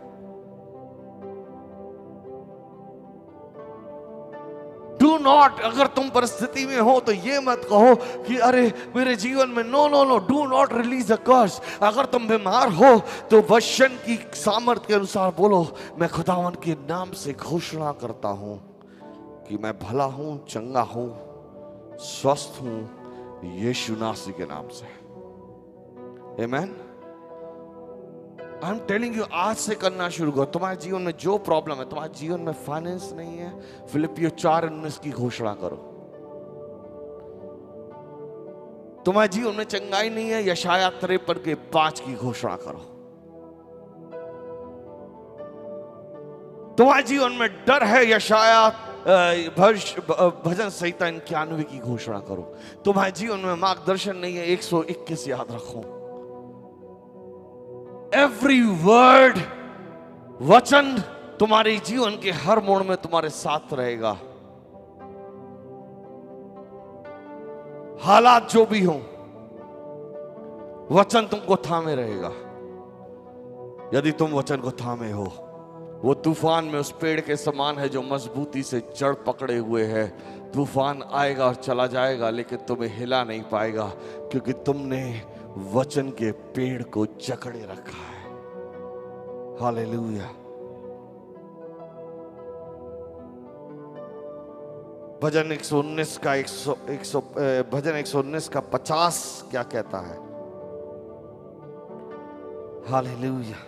डू नॉट, अगर तुम परिस्थिति में हो तो ये मत कहो कि अरे मेरे जीवन में, no no no, do not release a curse. अगर तुम बीमार हो तो वचन की सामर्थ्य के अनुसार बोलो, मैं खुदावन के नाम से घोषणा करता हूं कि मैं भला हूं, चंगा हूं, स्वस्थ हूं, यीशु नासी के नाम से। आमीन। आई एम टेलिंग यू, आज से करना शुरू करो। तुम्हारे जीवन में जो प्रॉब्लम है, तुम्हारे जीवन में फाइनेंस नहीं है, फिलिपियो 4:19 की घोषणा करो। तुम्हारे जीवन में चंगाई नहीं है, यशाया 53:5 की घोषणा करो। तुम्हारे जीवन में डर है, यशाया भजन संहिता 91 की घोषणा करो। तुम्हारे जीवन में मार्गदर्शन नहीं है, 121 याद रखो। एवरी वर्ड, वचन तुम्हारे जीवन के हर मोड़ में तुम्हारे साथ रहेगा। हालात जो भी हो, वचन तुमको थामे रहेगा। यदि तुम वचन को थामे हो, वो तूफान में उस पेड़ के समान है जो मजबूती से जड़ पकड़े हुए है। तूफान आएगा और चला जाएगा, लेकिन तुम्हें हिला नहीं पाएगा, क्योंकि तुमने वचन के पेड़ को जकड़े रखा है। हालेलुया। भजन 119 का 50 क्या कहता है? हालेलुया।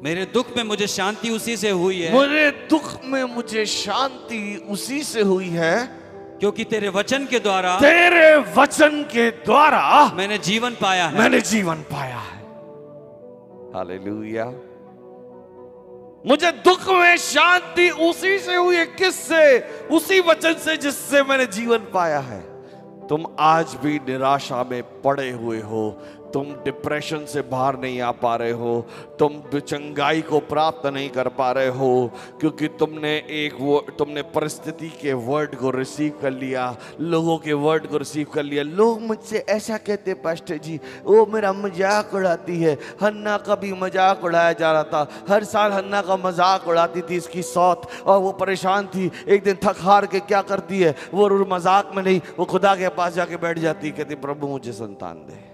मेरे दुख में मुझे शांति उसी से हुई है, मेरे दुख में मुझे शांति उसी से हुई है, क्योंकि तेरे वचन के द्वारा, तेरे वचन के द्वारा मैंने जीवन पाया है। मैंने जीवन पाया है। हालेलुया। मुझे दुख में शांति उसी से हुई है। किससे? उसी वचन से जिससे मैंने जीवन पाया है। तुम आज भी निराशा में पड़े हुए हो, तुम डिप्रेशन से बाहर नहीं आ पा रहे हो, तुम चंगाई को प्राप्त नहीं कर पा रहे हो, क्योंकि तुमने परिस्थिति के वर्ड को रिसीव कर लिया, लोगों के वर्ड को रिसीव कर लिया। लोग मुझसे ऐसा कहते पास्टर जी, वो मेरा मजाक उड़ाती है। हन्ना का भी मजाक उड़ाया जा रहा था, हर साल हन्ना का मजाक उड़ाती थी इसकी सौत, और वो परेशान थी। एक दिन थक हार के क्या करती है, वो मजाक में नहीं, वो खुदा के पास जाके बैठ जाती, कहती प्रभु मुझे संतान दे।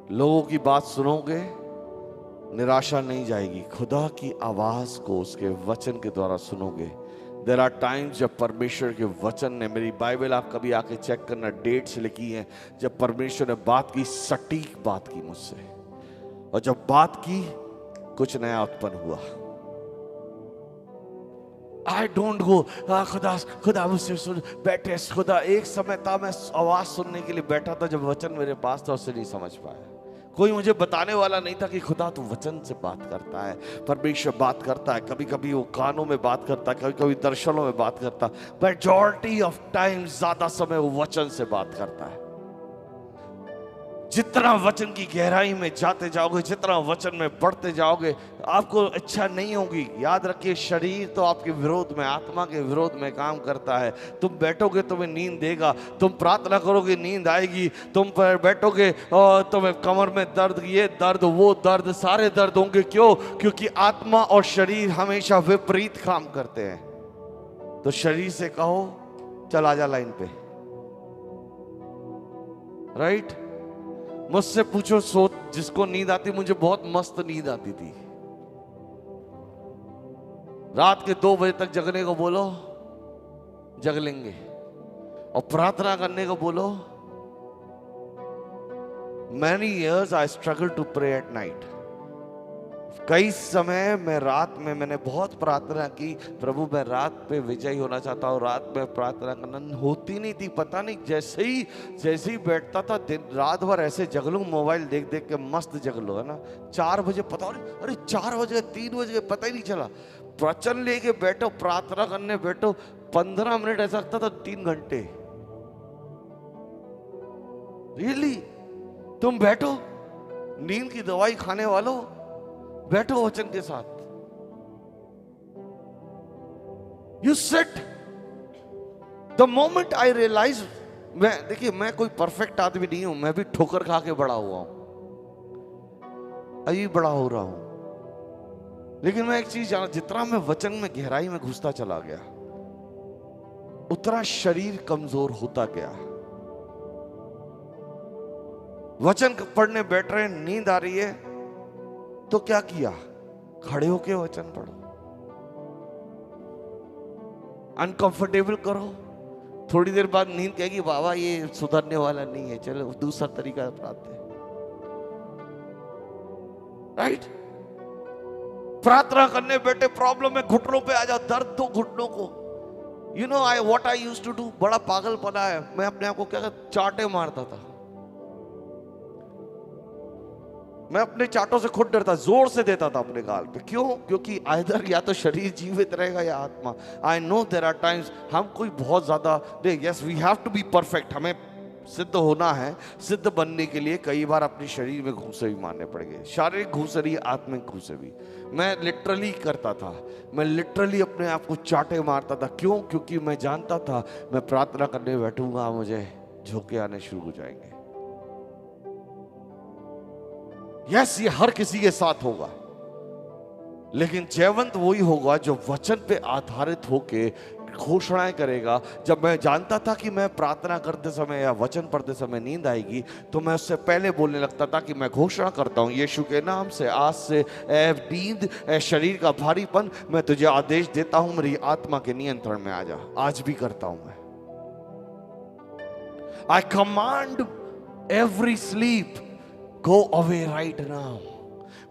लोगों की बात सुनोगे, निराशा नहीं जाएगी। खुदा की आवाज को उसके वचन के द्वारा सुनोगे। देयर आर टाइम्स जब परमेश्वर के वचन ने, मेरी बाइबल आप कभी आके चेक करना, डेट से लिखी है, जब परमेश्वर ने बात की, सटीक बात की मुझसे, और जब बात की कुछ नया उत्पन्न हुआ। आई डोंट गो खुदा मुझसे सुन बैठे। खुदा, एक समय था मैं आवाज सुनने के लिए बैठा था, जब वचन मेरे पास था उससे नहीं समझ पाया। कोई मुझे बताने वाला नहीं था कि खुदा तो वचन से बात करता है, परमेश्वर बात करता है। कभी कभी वो कानों में बात करता है, कभी कभी दर्शनों में बात करता है, मेजॉरिटी ऑफ टाइम, ज्यादा समय वो वचन से बात करता है। जितना वचन की गहराई में जाते जाओगे, जितना वचन में बढ़ते जाओगे, आपको इच्छा नहीं होगी। याद रखिए, शरीर तो आपके विरोध में, आत्मा के विरोध में काम करता है। तुम बैठोगे तुम्हें नींद देगा, तुम प्रार्थना करोगे नींद आएगी, तुम पर बैठोगे और तुम्हें कमर में दर्द, ये दर्द वो दर्द, सारे दर्द होंगे। क्यों? क्योंकि आत्मा और शरीर हमेशा विपरीत काम करते हैं। तो शरीर से कहो चल आजा लाइन पे, राइट? मुझसे पूछो, सो जिसको नींद आती, मुझे बहुत मस्त नींद आती थी। रात के 2 बजे तक जगने को बोलो, जग लेंगे। और प्रार्थना करने को बोलो। Many years I struggled to pray at night. कई समय मैं रात में मैंने बहुत प्रार्थना की, प्रभु मैं रात पे विजयी होना चाहता हूँ। रात में प्रार्थना करना होती नहीं थी, पता नहीं, जैसे ही बैठता था दिन रात भर ऐसे जग लूं, मोबाइल देख देख के मस्त जग लो, है ना। 4 बजे पता नहीं, अरे 4 बजे 3 बजे पता ही नहीं चला। वचन लेके बैठो, प्रार्थना करने बैठो, 15 मिनट ऐसा लगता था 3 घंटे। रियली? तुम बैठो, नींद की दवाई खाने वालों, बैठो वचन के साथ। You sit. The moment I realise, देखिए मैं कोई परफेक्ट आदमी नहीं हूं, मैं भी ठोकर खा के बड़ा हुआ हूं, अभी बड़ा हो रहा हूं। लेकिन मैं एक चीज जाना, जितना मैं वचन में गहराई में घुसता चला गया, उतना शरीर कमजोर होता गया। वचन पढ़ने बैठ रहे, नींद आ रही है, तो क्या किया? खड़े होके वचन पढ़ो, अनकंफर्टेबल करो। थोड़ी देर बाद नींद कहेगी बाबा ये सुधरने वाला नहीं है, चलो दूसरा तरीका अपनाते हैं, राइट? प्रार्थना करने बैठे, प्रॉब्लम में घुटनों पे आ जाओ, दर्द दो घुटनों को। You know what I used to do, बड़ा पागलपना है, मैं अपने आप को क्या चाटे मारता था। मैं अपने चाटों से खुद डरता, जोर से देता था अपने गाल पे। क्यों? क्योंकि आइदर या तो शरीर जीवित रहेगा या आत्मा। I know there are times हम कोई बहुत ज्यादा, yes we have to be perfect, हमें सिद्ध होना है। सिद्ध बनने के लिए कई बार अपने शरीर में घूंसे भी मारने पड़ेंगे, शारीरिक घूंसे नहीं, आत्मिक घूंसे भी। मैं लिटरली करता था, मैं लिटरली अपने आप को चाटे मारता था। क्यों? क्योंकि मैं जानता था मैं प्रार्थना करने बैठूंगा, मुझे झोंके आने शुरू हो जाएंगे। यस, ये हर किसी के साथ होगा, लेकिन जयवंत वही होगा जो वचन पे आधारित होके घोषणाएं करेगा। जब मैं जानता था कि मैं प्रार्थना करते समय या वचन पढ़ते समय नींद आएगी, तो मैं उससे पहले बोलने लगता था कि मैं घोषणा करता हूं यीशु के नाम से, आज से ए नींद, ए शरीर का भारीपन, मैं तुझे आदेश देता हूं, मेरी आत्मा के नियंत्रण में आ जा। आज भी करता हूं मैं। आई command every sleep go away right now.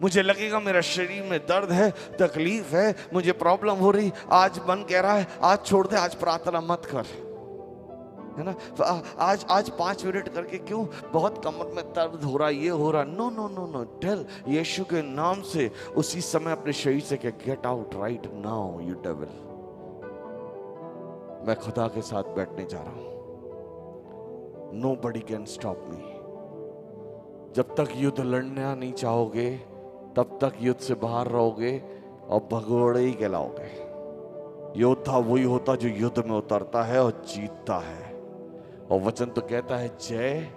मुझे लगेगा मेरा शरीर में दर्द है, तकलीफ है, मुझे प्रॉब्लम हो रही, आज मन कह रहा है आज छोड़ दे, आज प्रार्थना मत कर, है ना। आज 5 मिनट करके क्यों, बहुत कमर में दर्द हो रहा, ये हो रहा, no no no no, tell Yishu के नाम से उसी समय अपने शरीर से क्या, get out right now you devil. मैं खुदा के साथ बैठने जा रहा हूं। Nobody can stop me. जब तक युद्ध लड़ना नहीं चाहोगे, तब तक युद्ध से बाहर रहोगे और भगोड़े ही कहलाओगे। योद्धा वही होता जो युद्ध में उतरता है और जीतता है। और वचन तो कहता है जय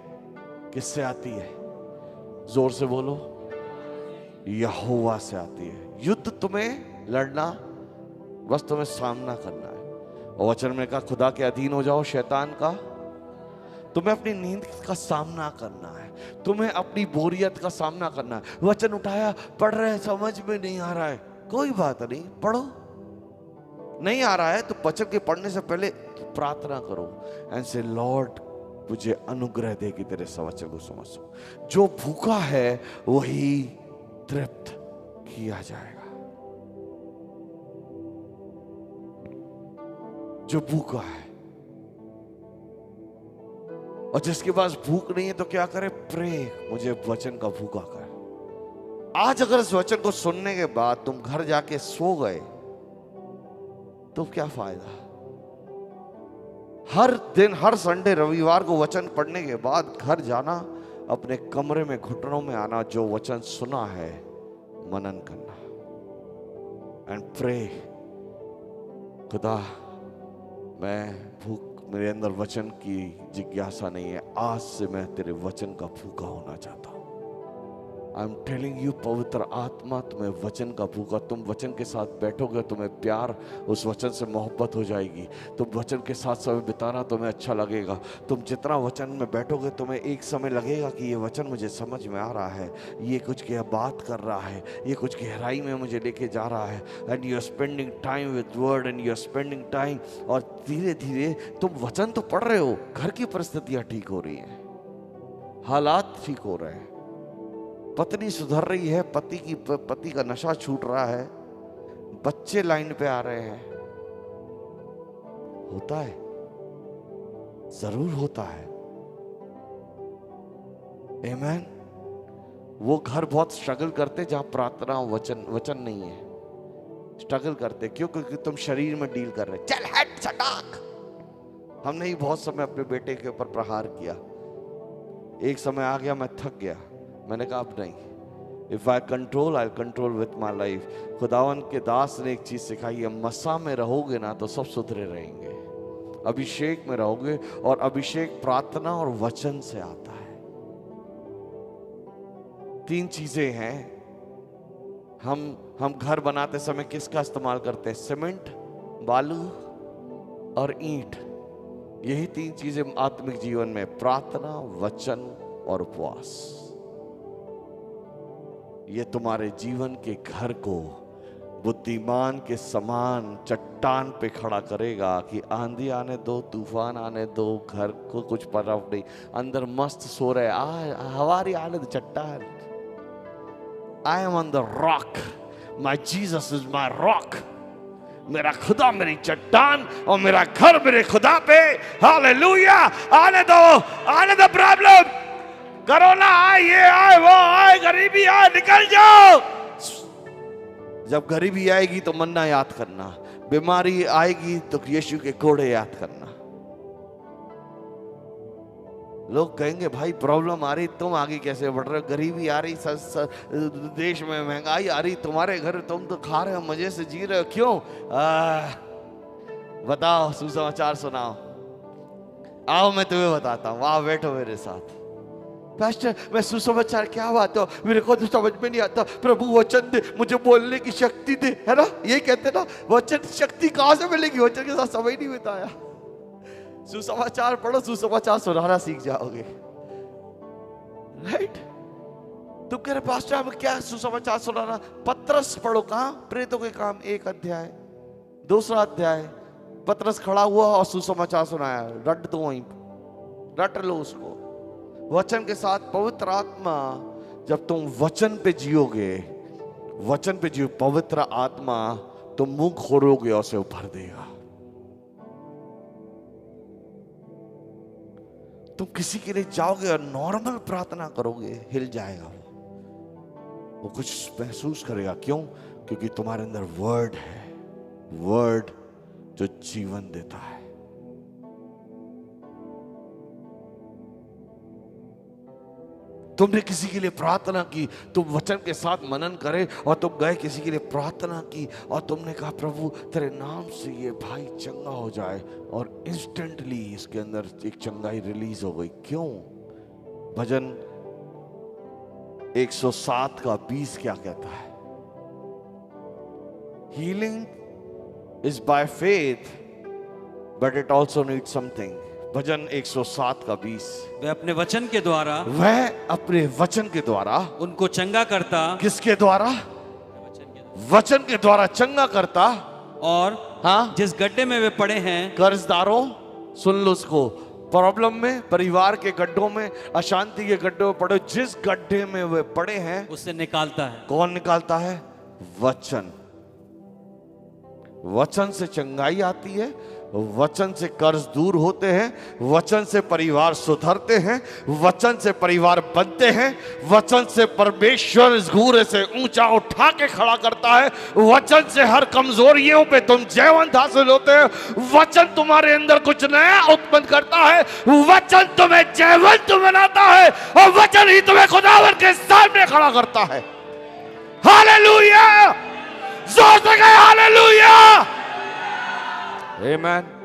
किससे आती है? जोर से बोलो, यहोवा से आती है। युद्ध तुम्हें लड़ना, बस तुम्हें सामना करना है। और वचन में कहा खुदा के अधीन हो जाओ शैतान का। तुम्हें अपनी नींद का सामना करना है, तुम्हें अपनी बोरियत का सामना करना है। वचन उठाया, पढ़ रहे, समझ में नहीं आ रहा है, कोई बात नहीं, पढ़ो। नहीं आ रहा है तो वचन के पढ़ने से पहले प्रार्थना करो एंड से लॉर्ड मुझे अनुग्रह दे कि तेरे वचन को समझ सकूं। जो भूखा है वही तृप्त किया जाएगा। जो भूखा है, और जिसके पास भूख नहीं है तो क्या करे? प्रे, मुझे वचन का भूखा कर। आज अगर इस वचन को सुनने के बाद तुम घर जाके सो गए तो क्या फायदा? हर दिन, हर संडे, रविवार को वचन पढ़ने के बाद घर जाना अपने कमरे में घुटनों में आना, जो वचन सुना है मनन करना, एंड प्रे, खुदा मैं भूख, मेरे अंदर वचन की जिज्ञासा नहीं है, आज से मैं तेरे वचन का भूखा होना चाहता हूं। आई एम टेलिंग यू, पवित्र आत्मा तुम्हें वचन का भूखा, तुम वचन के साथ बैठोगे, तुम्हें प्यार उस वचन से मोहब्बत हो जाएगी, तुम वचन के साथ समय बिताना तुम्हें अच्छा लगेगा। तुम जितना वचन में बैठोगे तुम्हें एक समय लगेगा कि ये वचन मुझे समझ में आ रहा है, ये कुछ क्या बात कर रहा है, ये कुछ गहराई में मुझे लेके जा रहा है। And you are spending time with word, and you are spending time, और धीरे धीरे तुम वचन तो पढ़ रहे हो, घर की परिस्थितियां ठीक हो रही हैं, हालात ठीक हो रहे हैं, पत्नी सुधर रही है, पति का नशा छूट रहा है, बच्चे लाइन पे आ रहे हैं। होता है, जरूर होता है। आमीन। वो घर बहुत स्ट्रगल करते जहां प्रार्थना वचन नहीं है, स्ट्रगल करते। क्यों? क्योंकि तुम शरीर में डील कर रहे, चल हट चटाक। हमने ही बहुत समय अपने बेटे के ऊपर प्रहार किया। एक समय आ गया, मैं थक गया, मैंने कहा अब नहीं, if I control, I control with my life. खुदावन के दास ने एक चीज सिखाई है, मसा में रहोगे ना तो सब सुधरे रहेंगे, अभिषेक में रहोगे, और अभिषेक प्रार्थना और वचन से आता है। 3 चीजें हैं। हम घर बनाते समय किसका इस्तेमाल करते हैं? सीमेंट, बालू और ईंट। यही 3 चीजें आत्मिक जीवन में, प्रार्थना, वचन और उपवास। ये तुम्हारे जीवन के घर को बुद्धिमान के समान चट्टान पे खड़ा करेगा कि आंधी आने दो, तूफान आने दो, घर को कुछ परवाह नहीं, अंदर मस्त सो रहे, हवारी आने दो चट्टान। I am on the rock, my Jesus is my rock. मेरा खुदा मेरी चट्टान और मेरा घर मेरे खुदा पे। हालेलुया। आने दो प्रॉब्लम, कोरोना आए, ये आए, वो आए, गरीबी आए, निकल जाओ। जब गरीबी आएगी तो मन्ना याद करना, बीमारी आएगी तो यीशु के कोड़े याद करना। लोग कहेंगे भाई प्रॉब्लम आ रही, तुम आगे कैसे बढ़ रहे हो? गरीबी आ रही, देश में महंगाई आ रही, तुम्हारे घर तुम तो खा रहे हो, मजे से जी रहे हो, क्यों? बताओ, सुसमाचार सुनाओ। आओ मैं तुम्हें बताता हूँ, आओ बैठो मेरे साथ। पास्टर मैं सुसमाचार क्या बात हो, मेरे को तो समझ में नहीं आता। प्रभु वचन दे, मुझे बोलने की शक्ति दे, है ना? ये कहते ना, वचन शक्ति कहां से मिलेगी? वचन के साथ समय नहीं बिताया। सुसमाचार पढ़ो, सुसमाचार सुनाना सीख जाओगे, राइट? तुम कह रहे पास्टर हमें क्या सुसमाचार सुनाना? पत्रस पढ़ो, कहां? प्रेतों के काम 1 अध्याय, 2 अध्याय। पत्रस खड़ा हुआ और सुसमाचार सुनाया। रट दो वहीं, रट लो उसको वचन के साथ। पवित्र आत्मा, जब तुम वचन पे जियोगे, वचन पे जियो, पवित्र आत्मा तुम मुंह खोलोगे और उसे भर देगा। तुम किसी के लिए जाओगे और नॉर्मल प्रार्थना करोगे, हिल जाएगा वो कुछ महसूस करेगा। क्यों? क्योंकि तुम्हारे अंदर वर्ड है, वर्ड जो जीवन देता है। तुमने किसी के लिए प्रार्थना की, तुम वचन के साथ मनन करे, और तुम गए किसी के लिए प्रार्थना की और तुमने कहा प्रभु तेरे नाम से ये भाई चंगा हो जाए, और इंस्टेंटली इसके अंदर एक चंगाई रिलीज हो गई। क्यों? भजन 107 का 20 क्या कहता है? Healing is by faith but it also need something. भजन 107 का 20। वह अपने वचन के द्वारा, वह अपने वचन के द्वारा उनको चंगा करता। किसके द्वारा? वचन के द्वारा चंगा करता। और हाँ, जिस गड्ढे में वे पड़े हैं, कर्जदारों सुन लो उसको, प्रॉब्लम में, परिवार के गड्ढों में, अशांति के गड्ढों में पड़े, जिस गड्ढे में वे पड़े हैं उससे निकालता है। कौन निकालता है? वचन। वचन से चंगाई आती है, वचन से कर्ज दूर होते हैं, वचन से परिवार सुधरते हैं, वचन से परिवार बनते हैं, वचन से परमेश्वर इस घूरे से ऊंचा उठा के खड़ा करता है, वचन से हर कमजोरियों पे तुम जयवंत हासिल होते हो, वचन तुम्हारे अंदर कुछ नया उत्पन्न करता है, वचन तुम्हें जयवंत बनाता है और वचन ही तुम्हें खुदावन के सामने खड़ा करता है। हालेलुया, जोर से कहे हालेलुया, आमेन।